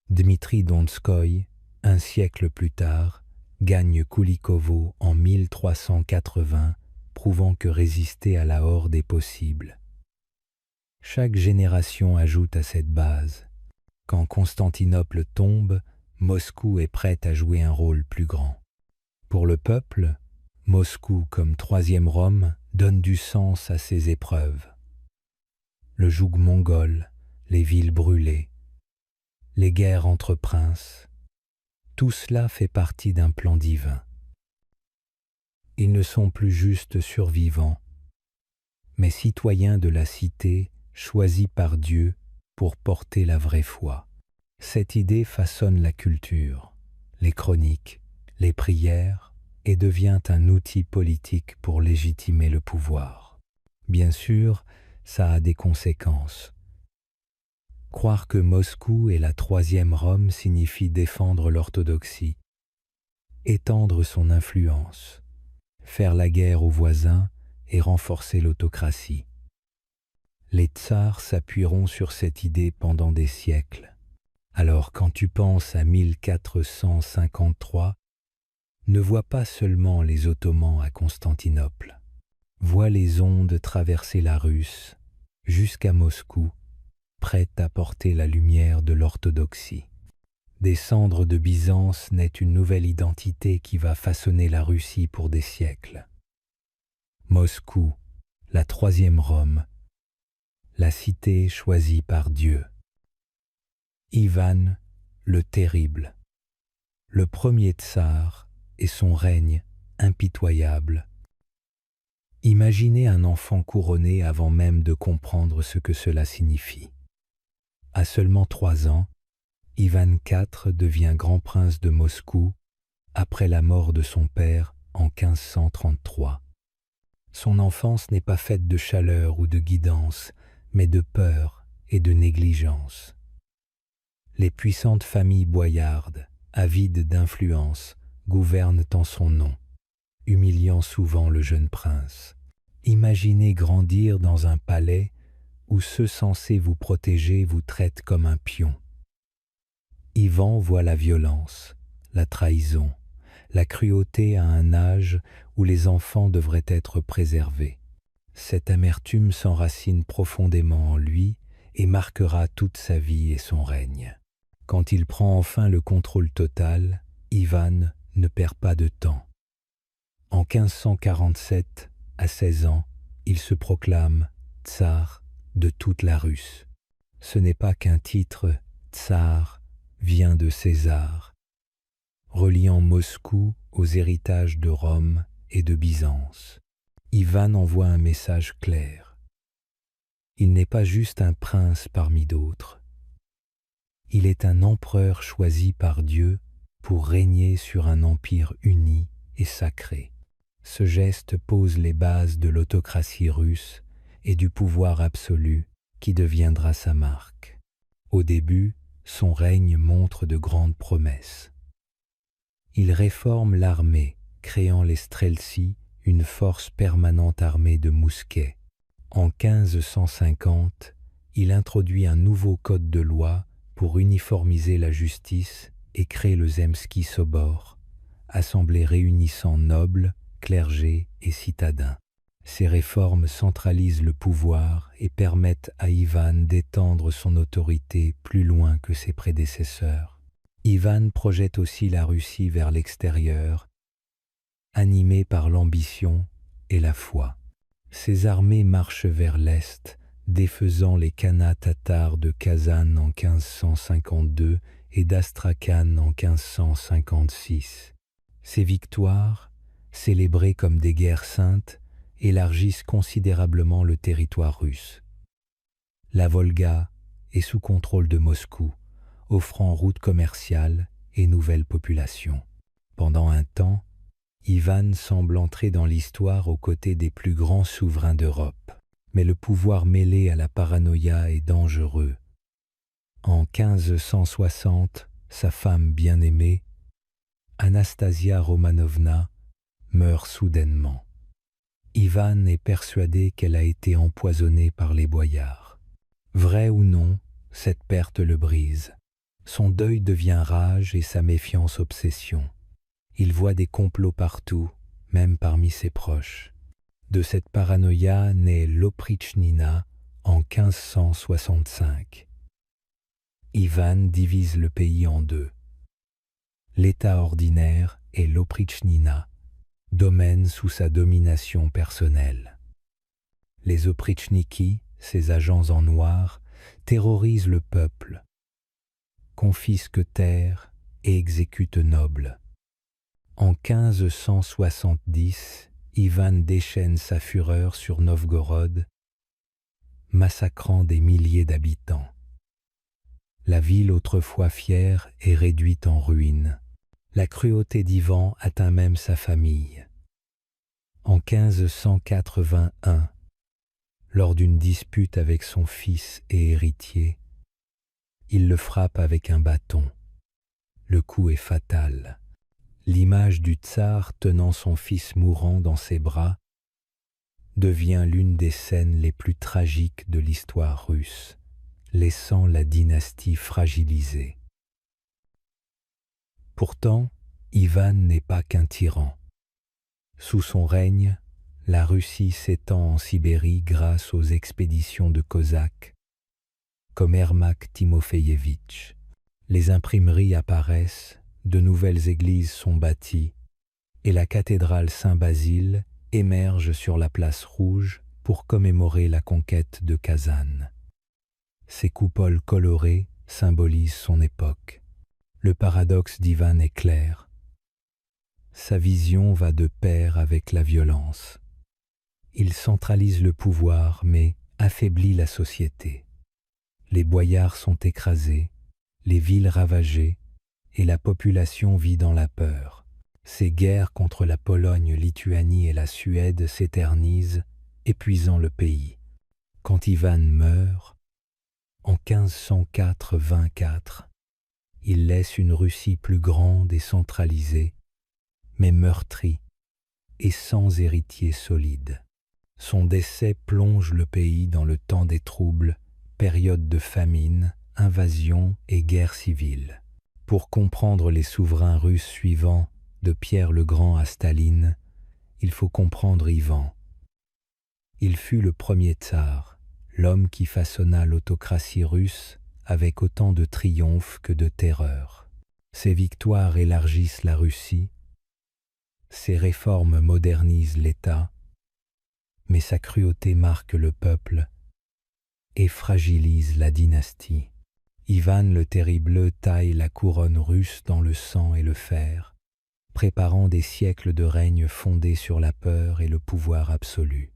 Dmitri Donskoï, un siècle plus tard, gagne Koulikovo en 1380, prouvant que résister à la horde est possible. Chaque génération ajoute à cette base. Quand Constantinople tombe, Moscou est prête à jouer un rôle plus grand. Pour le peuple, Moscou comme troisième Rome donne du sens à ces épreuves. Le joug mongol, les villes brûlées, les guerres entre princes, tout cela fait partie d'un plan divin. Ils ne sont plus juste survivants, mais citoyens de la cité choisis par Dieu pour porter la vraie foi. Cette idée façonne la culture, les chroniques, les prières et devient un outil politique pour légitimer le pouvoir. Bien sûr, ça a des conséquences. Croire que Moscou est la troisième Rome signifie défendre l'orthodoxie, étendre son influence, faire la guerre aux voisins et renforcer l'autocratie. Les tsars s'appuieront sur cette idée pendant des siècles. Alors quand tu penses à 1453, ne vois pas seulement les Ottomans à Constantinople. Vois les ondes traverser la Russe jusqu'à Moscou, prête à porter la lumière de l'orthodoxie. Des cendres de Byzance naît une nouvelle identité qui va façonner la Russie pour des siècles. Moscou, la troisième Rome, la cité choisie par Dieu. Ivan le Terrible, le premier tsar et son règne impitoyable. Imaginez un enfant couronné avant même de comprendre ce que cela signifie. À seulement 3 ans, Ivan IV devient grand prince de Moscou après la mort de son père en 1533. Son enfance n'est pas faite de chaleur ou de guidance, mais de peur et de négligence. Les puissantes familles boyardes, avides d'influence, gouvernent en son nom, humiliant souvent le jeune prince. Imaginez grandir dans un palais où ceux censés vous protéger vous traitent comme un pion. Ivan voit la violence, la trahison, la cruauté à un âge où les enfants devraient être préservés. Cette amertume s'enracine profondément en lui et marquera toute sa vie et son règne. Quand il prend enfin le contrôle total, Ivan ne perd pas de temps. En 1547, à 16 ans, il se proclame tsar de toute la Russe. Ce n'est pas qu'un titre, tsar vient de César, reliant Moscou aux héritages de Rome et de Byzance. Ivan envoie un message clair. Il n'est pas juste un prince parmi d'autres. Il est un empereur choisi par Dieu pour régner sur un empire uni et sacré. Ce geste pose les bases de l'autocratie russe et du pouvoir absolu qui deviendra sa marque. Au début, son règne montre de grandes promesses. Il réforme l'armée, créant les streltsy, une force permanente armée de mousquets. En 1550, il introduit un nouveau code de loi pour uniformiser la justice et crée le Zemski Sobor, assemblée réunissant nobles, clergés et citadins. Ces réformes centralisent le pouvoir et permettent à Ivan d'étendre son autorité plus loin que ses prédécesseurs. Ivan projette aussi la Russie vers l'extérieur, animé par l'ambition et la foi. Ses armées marchent vers l'est, défaisant les khanats tatars de Kazan en 1552 et d'Astrakhan en 1556. Ces victoires, célébrées comme des guerres saintes, élargissent considérablement le territoire russe. La Volga est sous contrôle de Moscou, offrant routes commerciales et nouvelles populations. Pendant un temps, Ivan semble entrer dans l'histoire aux côtés des plus grands souverains d'Europe. Mais le pouvoir mêlé à la paranoïa est dangereux. En 1560, sa femme bien-aimée, Anastasia Romanovna, meurt soudainement. Ivan est persuadé qu'elle a été empoisonnée par les boyards. Vrai ou non, cette perte le brise. Son deuil devient rage et sa méfiance obsession. Il voit des complots partout, même parmi ses proches. De cette paranoïa naît l'Oprichnina en 1565. Ivan divise le pays en deux. L'État ordinaire et l'Oprichnina, domaine sous sa domination personnelle. Les oprichniki, ces agents en noir, terrorise le peuple, confisque terres et exécute nobles. En 1570, Ivan déchaîne sa fureur sur Novgorod, massacrant des milliers d'habitants. La ville autrefois fière est réduite en ruines. La cruauté d'Ivan atteint même sa famille. En 1581, lors d'une dispute avec son fils et héritier, il le frappe avec un bâton. Le coup est fatal. L'image du tsar tenant son fils mourant dans ses bras devient l'une des scènes les plus tragiques de l'histoire russe, laissant la dynastie fragilisée. Pourtant, Ivan n'est pas qu'un tyran. Sous son règne, la Russie s'étend en Sibérie grâce aux expéditions de Cosaques, comme Ermak Timofeïevitch. Les imprimeries apparaissent, de nouvelles églises sont bâties, et la cathédrale Saint-Basile émerge sur la place rouge pour commémorer la conquête de Kazan. Ses coupoles colorées symbolisent son époque. Le paradoxe d'Ivan est clair. Sa vision va de pair avec la violence. Il centralise le pouvoir mais affaiblit la société. Les boyards sont écrasés, les villes ravagées et la population vit dans la peur. Ces guerres contre la Pologne, Lituanie et la Suède s'éternisent, épuisant le pays. Quand Ivan meurt, en 1504, il laisse une Russie plus grande et centralisée, mais meurtrie et sans héritier solide. Son décès plonge le pays dans le temps des troubles, période de famine, invasion et guerre civile. Pour comprendre les souverains russes suivants, de Pierre le Grand à Staline, il faut comprendre Ivan. Il fut le premier tsar, l'homme qui façonna l'autocratie russe avec autant de triomphe que de terreur. Ses victoires élargissent la Russie, ses réformes modernisent l'État, mais sa cruauté marque le peuple et fragilise la dynastie. Ivan le Terrible taille la couronne russe dans le sang et le fer, préparant des siècles de règne fondés sur la peur et le pouvoir absolu.